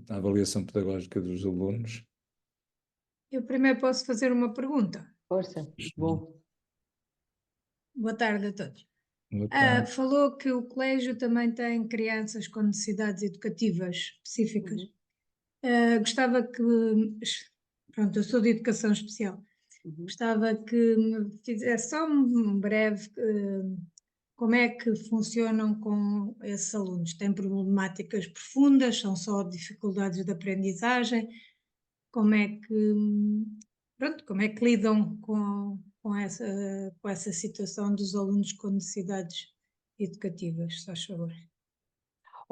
a avaliação pedagógica dos alunos. Eu primeiro posso fazer uma pergunta. Força, bom. Boa tarde a todos. Boa tarde. Falou que o colégio também tem crianças com necessidades educativas específicas. Gostava que, pronto, eu sou de educação especial, gostava que me fizesse só um breve, como é que funcionam com esses alunos? Têm problemáticas profundas? São só dificuldades de aprendizagem? Como é que, pronto, como é que lidam com essa situação dos alunos com necessidades educativas, se faz favor?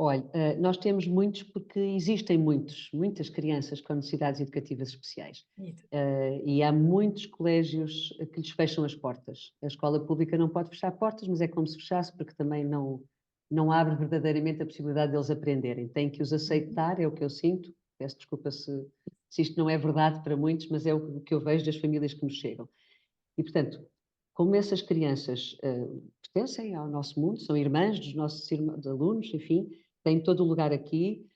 Olha, nós temos muitos porque existem muitas crianças com necessidades educativas especiais. E há muitos colégios que lhes fecham as portas. A escola pública não pode fechar portas, mas é como se fechasse porque também não abre verdadeiramente a possibilidade deles aprenderem. Tem que os aceitar, é o que eu sinto. Peço desculpa se isto não é verdade para muitos, mas é o que eu vejo das famílias que nos chegam. E, portanto, como essas crianças pertencem ao nosso mundo, são irmãs dos nossos alunos, enfim, têm todo o lugar aqui,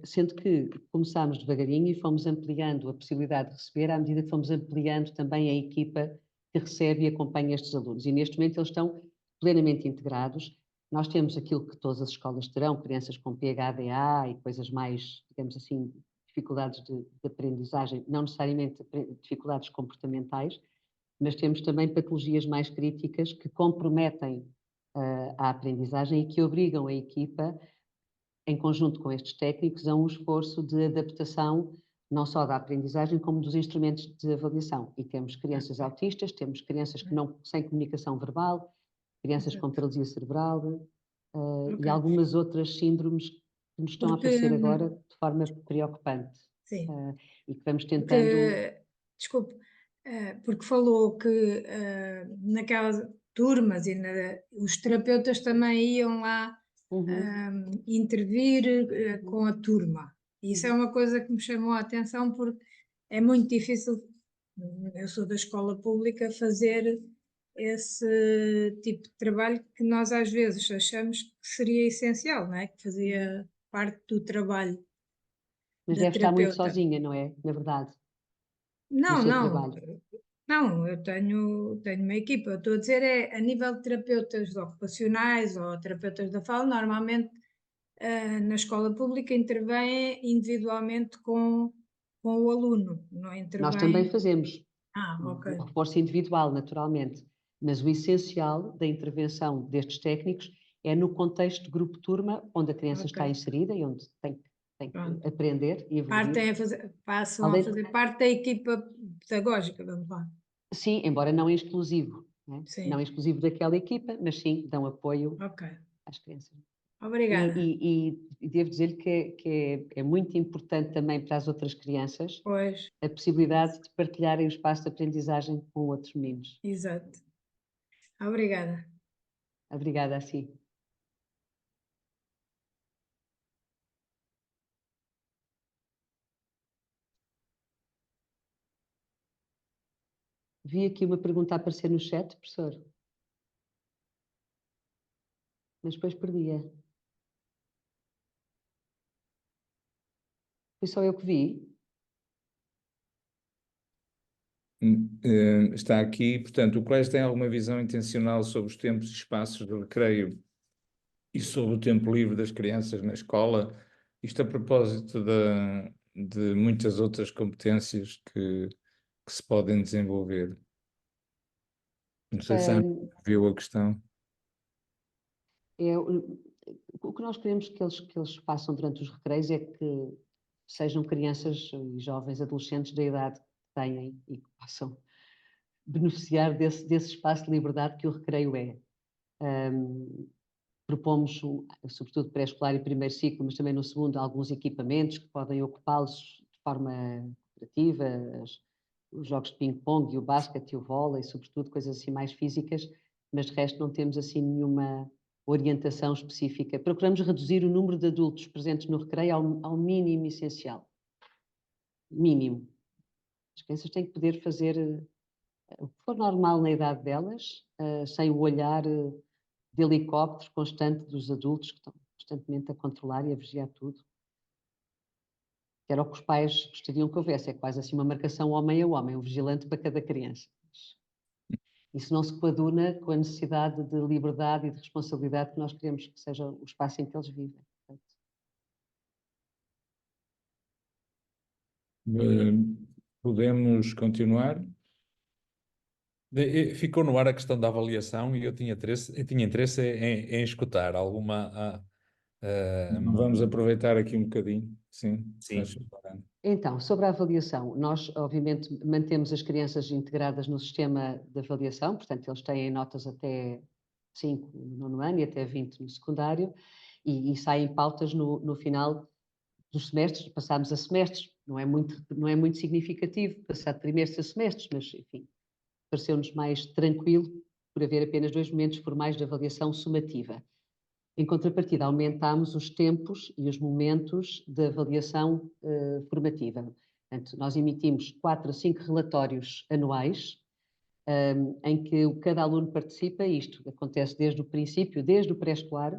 sendo que começámos devagarinho e fomos ampliando a possibilidade de receber à medida que fomos ampliando também a equipa que recebe e acompanha estes alunos. E neste momento eles estão plenamente integrados. Nós temos aquilo que todas as escolas terão, crianças com PHDA e coisas mais, digamos assim, dificuldades de aprendizagem, não necessariamente dificuldades comportamentais, mas temos também patologias mais críticas que comprometem a aprendizagem e que obrigam a equipa, em conjunto com estes técnicos, a um esforço de adaptação não só da aprendizagem, como dos instrumentos de avaliação. E temos crianças autistas, temos crianças que não, sem comunicação verbal, crianças com paralisia cerebral e algumas outras síndromes que nos estão a aparecer agora de forma preocupante. Sim. E que vamos tentando... Desculpe, porque falou que naquelas turmas os terapeutas também iam lá intervir com a turma. E isso é uma coisa que me chamou a atenção porque é muito difícil, eu sou da escola pública, fazer esse tipo de trabalho que nós às vezes achamos que seria essencial, não é? Que fazia parte do trabalho. Mas deve estar muito sozinha, não é? Na verdade. Não, não, eu tenho uma equipa. Eu estou a dizer a nível de terapeutas ocupacionais ou terapeutas da fala, normalmente na escola pública intervêm individualmente com o aluno, não intervém... Nós também fazemos ok. um reforço individual, naturalmente, mas o essencial da intervenção destes técnicos é no contexto de grupo-turma, onde a criança está inserida e onde tem que aprender e evoluir. Passam a fazer parte da equipa pedagógica, vamos lá. Sim, embora não exclusivo, né? Não exclusivo daquela equipa, mas sim dão apoio às crianças. Obrigada. E devo dizer que é muito importante também para as outras crianças a possibilidade de partilharem o espaço de aprendizagem com outros meninos. Exato. Obrigada. Obrigada a si. Vi aqui uma pergunta a aparecer no chat, professor. Mas depois perdia. Foi só eu que vi? Está aqui, portanto, o colégio tem alguma visão intencional sobre os tempos e espaços de recreio e sobre o tempo livre das crianças na escola? Isto a propósito de muitas outras competências que se podem desenvolver. Não sei se a Ana viu a questão. O que nós queremos que eles façam durante os recreios é que sejam crianças e jovens adolescentes da idade que têm e que possam beneficiar desse espaço de liberdade que o recreio é. Propomos, sobretudo pré-escolar e primeiro ciclo, mas também no segundo, alguns equipamentos que podem ocupá-los de forma cooperativa, os jogos de ping-pong e o basquete e o vôlei, sobretudo coisas assim mais físicas, mas de resto não temos assim nenhuma orientação específica. Procuramos reduzir o número de adultos presentes no recreio ao mínimo essencial. Mínimo. As crianças têm que poder fazer o que for normal na idade delas, sem o olhar de helicóptero constante dos adultos que estão constantemente a controlar e a vigiar tudo. Que era o que os pais gostariam que houvesse, é quase assim uma marcação homem a homem, um vigilante para cada criança. Isso não se coaduna com a necessidade de liberdade e de responsabilidade que nós queremos que seja o espaço em que eles vivem. Podemos continuar? Ficou no ar a questão da avaliação e eu tinha interesse em escutar alguma... Vamos aproveitar aqui um bocadinho, sim. Então, sobre a avaliação, nós obviamente mantemos as crianças integradas no sistema de avaliação, portanto eles têm notas até 5 no nono ano e até 20 no secundário e saem pautas no final dos semestres, passámos a semestres, não é muito significativo passar de trimestres a semestres, mas enfim, pareceu-nos mais tranquilo por haver apenas 2 momentos formais de avaliação sumativa. Em contrapartida, aumentámos os tempos e os momentos de avaliação formativa. Portanto, nós emitimos 4 a 5 relatórios anuais, em que cada aluno participa. Isto acontece desde o princípio, desde o pré-escolar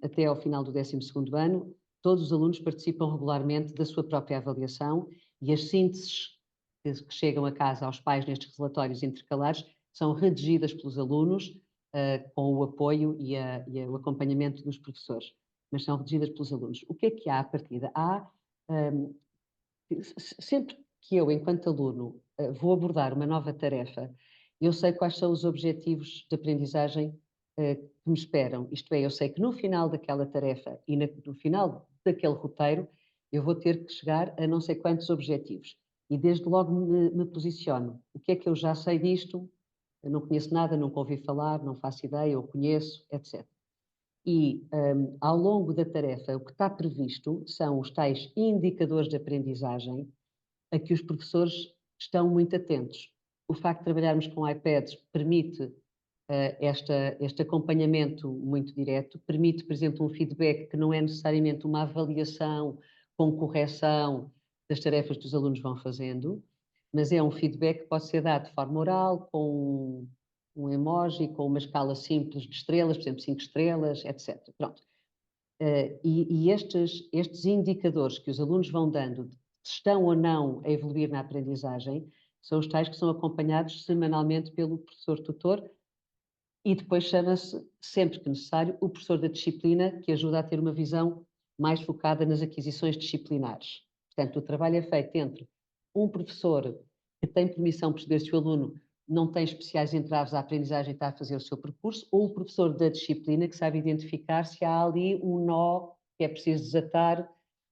até ao final do 12º ano. Todos os alunos participam regularmente da sua própria avaliação e as sínteses que chegam a casa aos pais nestes relatórios intercalares são redigidas pelos alunos com o apoio e o acompanhamento dos professores, mas são redigidas pelos alunos. O que é que há à partida? Há Sempre que eu, enquanto aluno, vou abordar uma nova tarefa, eu sei quais são os objetivos de aprendizagem que me esperam. Isto é, eu sei que no final daquela tarefa e no final daquele roteiro, eu vou ter que chegar a não sei quantos objetivos. E desde logo me posiciono. O que é que eu já sei disto? Eu não conheço nada, nunca ouvi falar, não faço ideia, eu conheço, etc. E, ao longo da tarefa, o que está previsto são os tais indicadores de aprendizagem a que os professores estão muito atentos. O facto de trabalharmos com iPads permite este acompanhamento muito direto, permite, por exemplo, um feedback que não é necessariamente uma avaliação com correção das tarefas que os alunos vão fazendo, mas é um feedback que pode ser dado de forma oral, com um emoji, com uma escala simples de estrelas, por exemplo, 5 estrelas, etc. Pronto. E estes indicadores que os alunos vão dando, se estão ou não a evoluir na aprendizagem, são os tais que são acompanhados semanalmente pelo professor tutor e depois chama-se, sempre que necessário, o professor da disciplina, que ajuda a ter uma visão mais focada nas aquisições disciplinares. Portanto, o trabalho é feito entre um professor que tem permissão de perceber se o aluno não tem especiais entraves à aprendizagem e está a fazer o seu percurso, ou o professor da disciplina que sabe identificar se há ali um nó que é preciso desatar,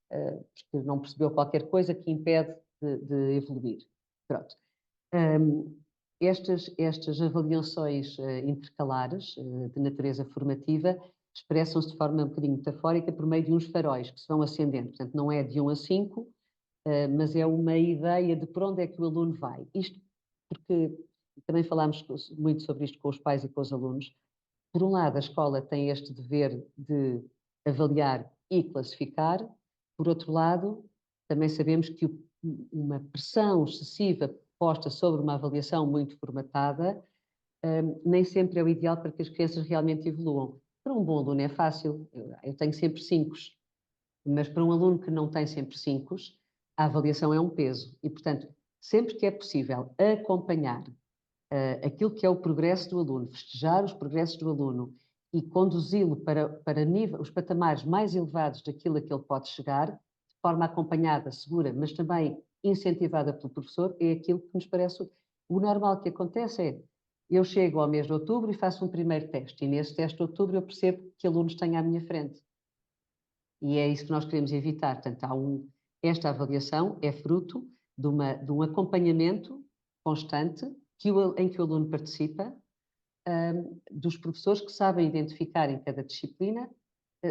porque não percebeu qualquer coisa que impede de evoluir. Pronto. Estas avaliações intercalares de natureza formativa expressam-se de forma um bocadinho metafórica por meio de uns faróis que se vão acendendo. Portanto, não é de 1 a 5, mas é uma ideia de por onde é que o aluno vai. Isto porque também falámos muito sobre isto com os pais e com os alunos. Por um lado, a escola tem este dever de avaliar e classificar. Por outro lado, também sabemos que uma pressão excessiva posta sobre uma avaliação muito formatada nem sempre é o ideal para que as crianças realmente evoluam. Para um bom aluno é fácil, eu tenho sempre 5, mas para um aluno que não tem sempre 5, a avaliação é um peso. E, portanto, sempre que é possível acompanhar aquilo que é o progresso do aluno, festejar os progressos do aluno e conduzi-lo para os patamares mais elevados daquilo a que ele pode chegar, de forma acompanhada, segura, mas também incentivada pelo professor, é aquilo que nos parece o normal que acontece. Eu chego ao mês de outubro e faço um primeiro teste, e nesse teste de outubro eu percebo que alunos tenho à minha frente. E é isso que nós queremos evitar. Portanto, esta avaliação é fruto de um acompanhamento constante em que o aluno participa, dos professores que sabem identificar em cada disciplina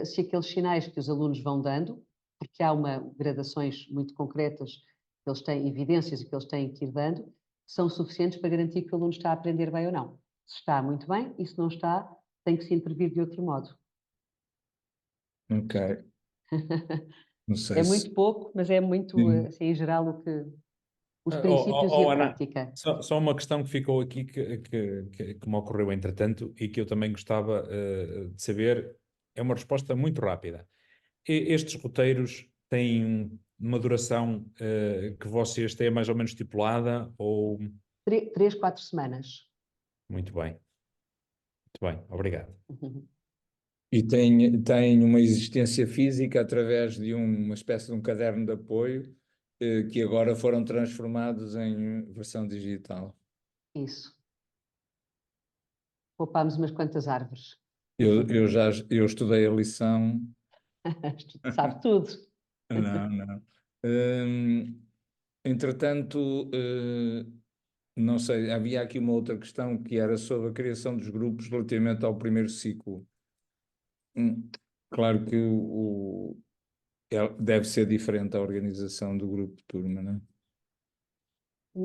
se aqueles sinais que os alunos vão dando, porque há gradações muito concretas que eles têm, evidências que eles têm que ir dando, são suficientes para garantir que o aluno está a aprender bem ou não. Se está, muito bem, e se não está, tem que se intervir de outro modo. Ok. Não sei É se... muito pouco, mas é muito, assim, em geral, os princípios e a Ana, prática. só uma questão que ficou aqui que me ocorreu entretanto e que eu também gostava de saber, é uma resposta muito rápida. Estes roteiros têm uma duração que vocês têm mais ou menos estipulada ou... 3, 4 semanas. Muito bem, obrigado. E tem uma existência física através de uma espécie de um caderno de apoio que agora foram transformados em versão digital. Isso. Poupámos umas quantas árvores. Eu estudei a lição. Sabe tudo. Não. Entretanto, não sei, havia aqui uma outra questão que era sobre a criação dos grupos relativamente ao primeiro ciclo. Claro que deve ser diferente a organização do grupo de turma, não é?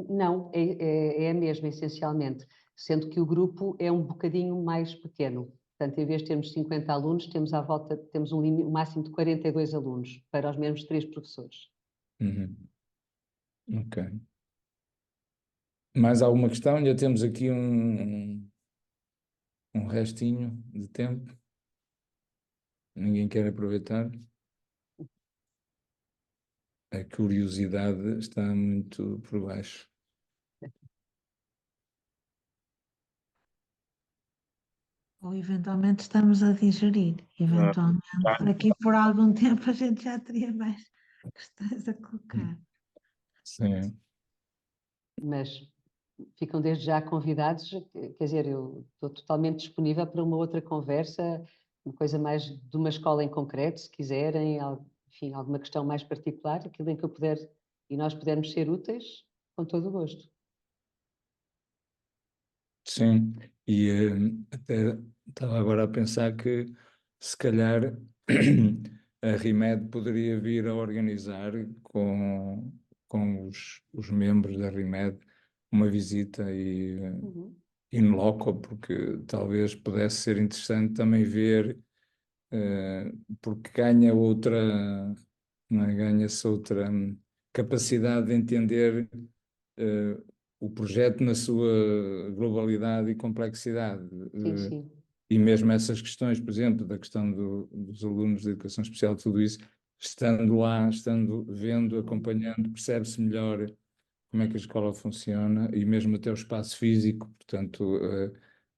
Não, é a mesma, essencialmente, sendo que o grupo é um bocadinho mais pequeno. Portanto, em vez de termos 50 alunos, temos um máximo de 42 alunos para os mesmos 3 professores. Ok. Mais alguma questão? Já temos aqui um restinho de tempo. Ninguém quer aproveitar? A curiosidade está muito por baixo. Ou eventualmente estamos a digerir. Eventualmente, daqui por algum tempo a gente já teria mais. que estás a colocar. Sim. Mas ficam desde já convidados, quer dizer, eu estou totalmente disponível para uma outra conversa, uma coisa mais de uma escola em concreto, se quiserem, enfim, alguma questão mais particular, aquilo em que eu puder e nós pudermos ser úteis, com todo o gosto. Sim, e até estava agora a pensar que se calhar a RIMED poderia vir a organizar com os membros da RIMED uma visita Uhum. in loco, porque talvez pudesse ser interessante também ver, porque ganha outra, não é? Ganha-se outra capacidade de entender eh, o projeto na sua globalidade e complexidade. Sim, sim. E mesmo essas questões, por exemplo, da questão dos alunos de educação especial, tudo isso, estando lá, estando vendo, acompanhando, percebe-se melhor como é que a escola funciona e mesmo até o espaço físico. Portanto,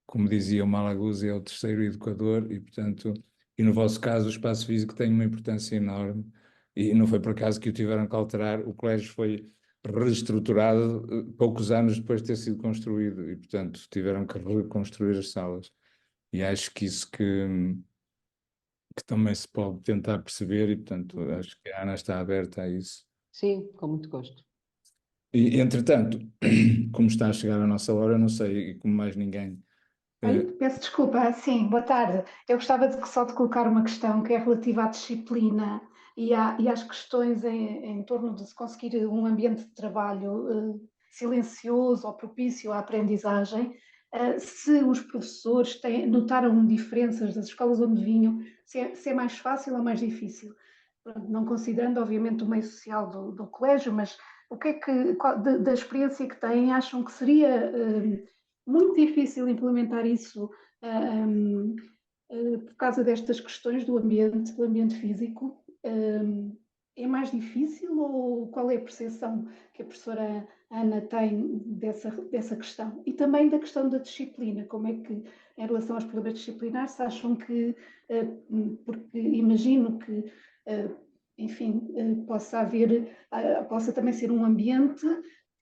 como dizia o Malaguzzi, é o terceiro educador e, portanto, e no vosso caso o espaço físico tem uma importância enorme e não foi por acaso que o tiveram que alterar. O colégio foi reestruturado poucos anos depois de ter sido construído e, portanto, tiveram que reconstruir as salas. E acho que isso que também se pode tentar perceber e, portanto, acho que a Ana está aberta a isso. Sim, com muito gosto. E, entretanto, como está a chegar a nossa hora, não sei, e como mais ninguém. Ai, peço desculpa, sim, boa tarde. Eu gostava só de colocar uma questão que é relativa à disciplina e às questões em torno de se conseguir um ambiente de trabalho silencioso ou propício à aprendizagem. Se os professores notaram diferenças das escolas onde vinham, se é mais fácil ou mais difícil. Pronto, não considerando, obviamente, o meio social do colégio, mas o que é que, da experiência que têm, acham que seria muito difícil implementar isso por causa destas questões do ambiente físico. É mais difícil ou qual é a percepção que a professora Ana tem dessa questão? E também da questão da disciplina, como é que, em relação aos problemas disciplinares, se acham que, porque imagino que, enfim, possa também ser um ambiente,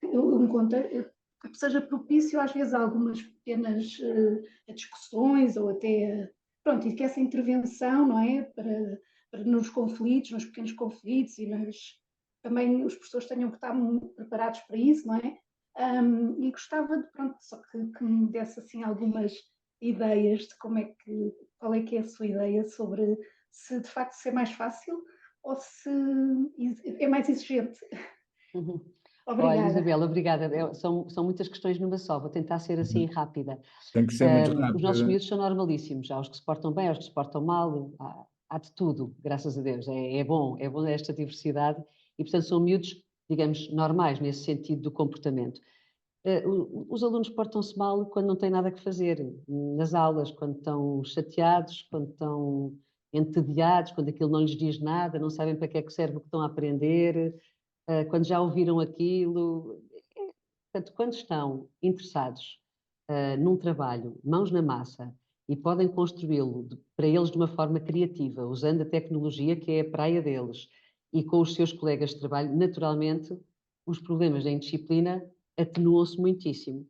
um contexto, que seja propício às vezes a algumas pequenas discussões ou até, pronto, e que essa intervenção, não é, para nos conflitos, nos pequenos conflitos também os professores tenham que estar preparados para isso, não é? E gostava de, pronto, só que me desse assim algumas ideias de qual é que é a sua ideia sobre se de facto ser mais fácil ou se é mais exigente. Uhum. Olha, Obrigada. Isabel, obrigada. São muitas questões numa só, vou tentar ser assim rápida. Tem que ser muito Os nossos rápido. miúdos são normalíssimos, há os que se portam bem, há os que se portam mal, há de tudo, graças a Deus. É bom esta diversidade e, portanto, são miúdos, digamos, normais nesse sentido do comportamento. Os alunos portam-se mal quando não têm nada que fazer, nas aulas, quando estão chateados, quando estão entediados, quando aquilo não lhes diz nada, não sabem para que é que serve o que estão a aprender, quando já ouviram aquilo. Portanto, quando estão interessados num trabalho, mãos na massa, e podem construí-lo para eles de uma forma criativa, usando a tecnologia que é a praia deles, e com os seus colegas de trabalho, naturalmente, os problemas da indisciplina atenuam-se muitíssimo.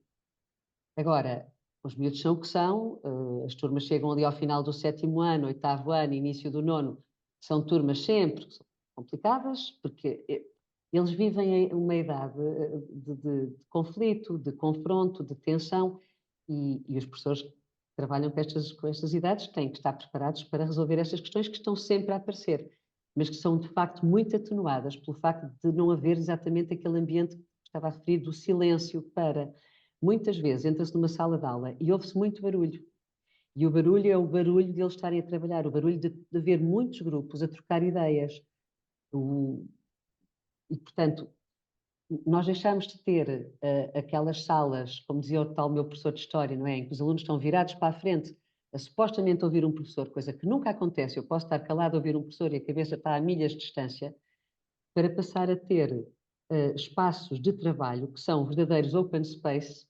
Agora, os miúdos são o que são, as turmas chegam ali ao final do 7º ano, 8º ano, início do 9º, são turmas sempre complicadas, porque eles vivem uma idade de conflito, de confronto, de tensão, e os professores que trabalham com estas idades têm que estar preparados para resolver estas questões que estão sempre a aparecer, mas que são de facto muito atenuadas pelo facto de não haver exatamente aquele ambiente que estava a referir do silêncio para... Muitas vezes entra-se numa sala de aula e ouve-se muito barulho. E o barulho é o barulho de eles estarem a trabalhar, o barulho de haver muitos grupos a trocar ideias. E, portanto, nós deixamos de ter aquelas salas, como dizia o tal meu professor de História, não é? Em que os alunos estão virados para a frente a supostamente ouvir um professor, coisa que nunca acontece. Eu posso estar calado a ouvir um professor e a cabeça está a milhas de distância, para passar a ter espaços de trabalho que são verdadeiros open space,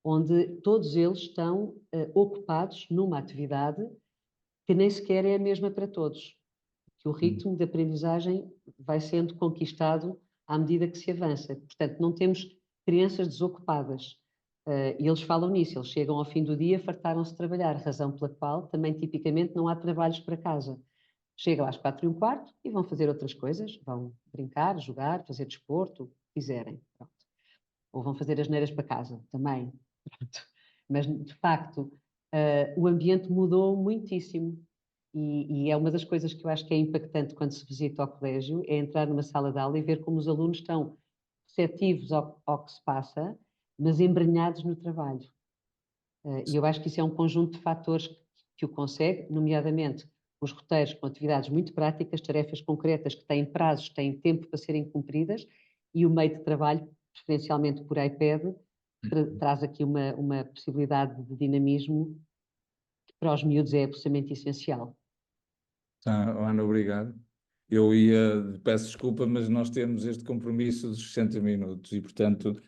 onde todos eles estão ocupados numa atividade que nem sequer é a mesma para todos. que o ritmo de aprendizagem vai sendo conquistado à medida que se avança. Portanto, não temos crianças desocupadas. E eles falam nisso, eles chegam ao fim do dia, fartaram-se de trabalhar, razão pela qual também tipicamente não há trabalhos para casa. Chegam às 4:15 e vão fazer outras coisas, vão brincar, jogar, fazer desporto, o que quiserem. Pronto. Ou vão fazer as neiras para casa, também. Pronto. Mas, de facto, o ambiente mudou muitíssimo. E é uma das coisas que eu acho que é impactante quando se visita ao colégio, é entrar numa sala de aula e ver como os alunos estão receptivos ao que se passa, mas embrenhados no trabalho. E eu acho que isso é um conjunto de fatores que o consegue, nomeadamente os roteiros com atividades muito práticas, tarefas concretas que têm prazos, têm tempo para serem cumpridas, e o meio de trabalho, preferencialmente por iPad, traz aqui uma possibilidade de dinamismo que para os miúdos é absolutamente essencial. Tá, Ana, obrigado. Peço desculpa, mas nós temos este compromisso dos 60 minutos e, portanto,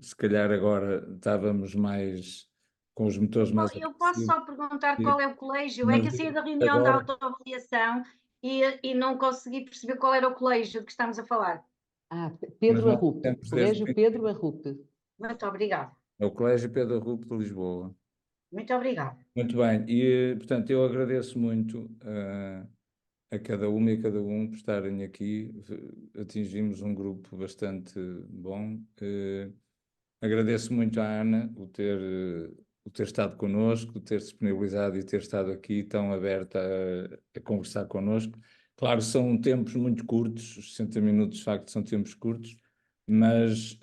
se calhar agora estávamos mais com os motores mais Eu posso aquecidos. só perguntar qual é o colégio? É Mas que eu saí da reunião da autoavaliação e não consegui perceber qual era o colégio de que estamos a falar. Pedro nós Arrupe, temos Colégio desde- Pedro Arrupe. Muito obrigada. É o Colégio Pedro Arrupe de Lisboa. Muito obrigada. Muito bem, e portanto eu agradeço muito a cada uma e a cada um por estarem aqui. Atingimos um grupo bastante bom. Agradeço muito à Ana o ter estado connosco, o ter disponibilizado e ter estado aqui tão aberta a conversar connosco. Claro, são tempos muito curtos, os 60 minutos de facto são tempos curtos, mas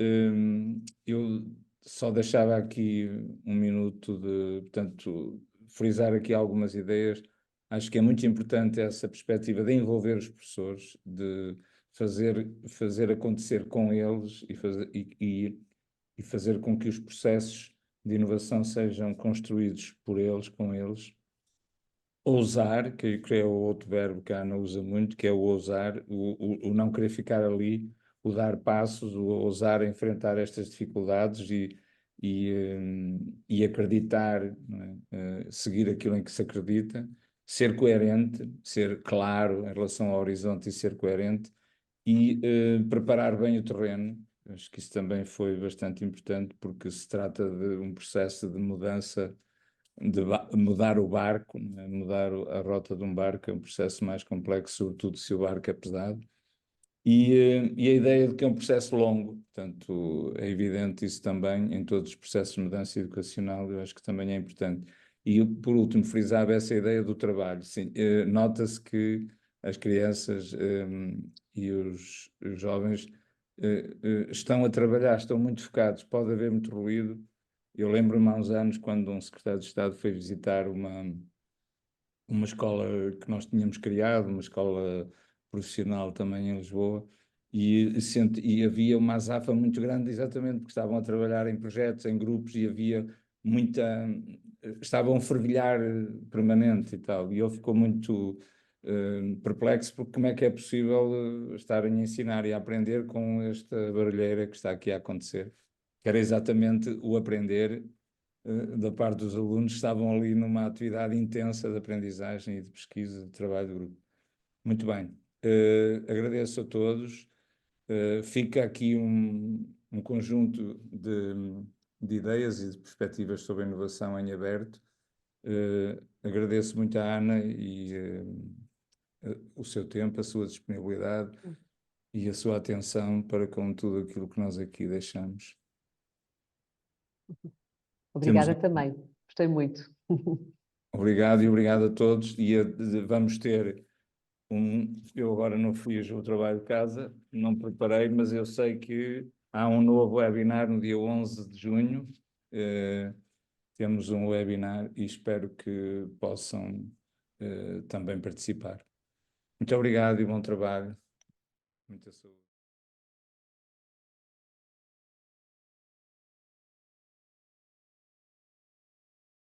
eu só deixava aqui um minuto portanto, frisar aqui algumas ideias. Acho que é muito importante essa perspectiva de envolver os professores, de fazer acontecer com eles e fazer com que os processos de inovação sejam construídos por eles, com eles. Ousar, que é o outro verbo que a Ana usa muito, que é o ousar, o não querer ficar ali, o dar passos, o ousar enfrentar estas dificuldades e acreditar, não é? Seguir aquilo em que se acredita, ser coerente, ser claro em relação ao horizonte e ser coerente e preparar bem o terreno. Acho que isso também foi bastante importante porque se trata de um processo de mudança, de mudar o barco, né? Mudar a rota de um barco é um processo mais complexo, sobretudo se o barco é pesado. E a ideia de que é um processo longo, portanto, é evidente isso também em todos os processos de mudança educacional, eu acho que também é importante. E, por último, frisava essa ideia do trabalho. Sim, nota-se que as crianças e os jovens estão a trabalhar, estão muito focados, pode haver muito ruído. Eu lembro-me há uns anos, quando um secretário de Estado foi visitar uma escola que nós tínhamos criado, uma escola profissional também em Lisboa, e havia uma azáfama muito grande exatamente porque estavam a trabalhar em projetos, em grupos, e havia muita... Estava um fervilhar permanente e tal, e ele ficou muito perplexo porque como é que é possível estarem a ensinar e a aprender com esta barulheira que está aqui a acontecer. Que era exatamente o aprender da parte dos alunos, estavam ali numa atividade intensa de aprendizagem e de pesquisa, de trabalho de grupo. Muito bem, agradeço a todos. Fica aqui um conjunto de ideias e de perspectivas sobre a inovação em aberto. Agradeço muito à Ana e o seu tempo, a sua disponibilidade e a sua atenção para com tudo aquilo que nós aqui deixamos. Obrigada também, gostei muito. Obrigado e obrigado a todos. Vamos ter eu agora não fiz o trabalho de casa, não preparei, mas eu sei que há um novo webinar no dia 11 de junho. Temos um webinar e espero que possam também participar. Muito obrigado e bom trabalho. Muita saúde.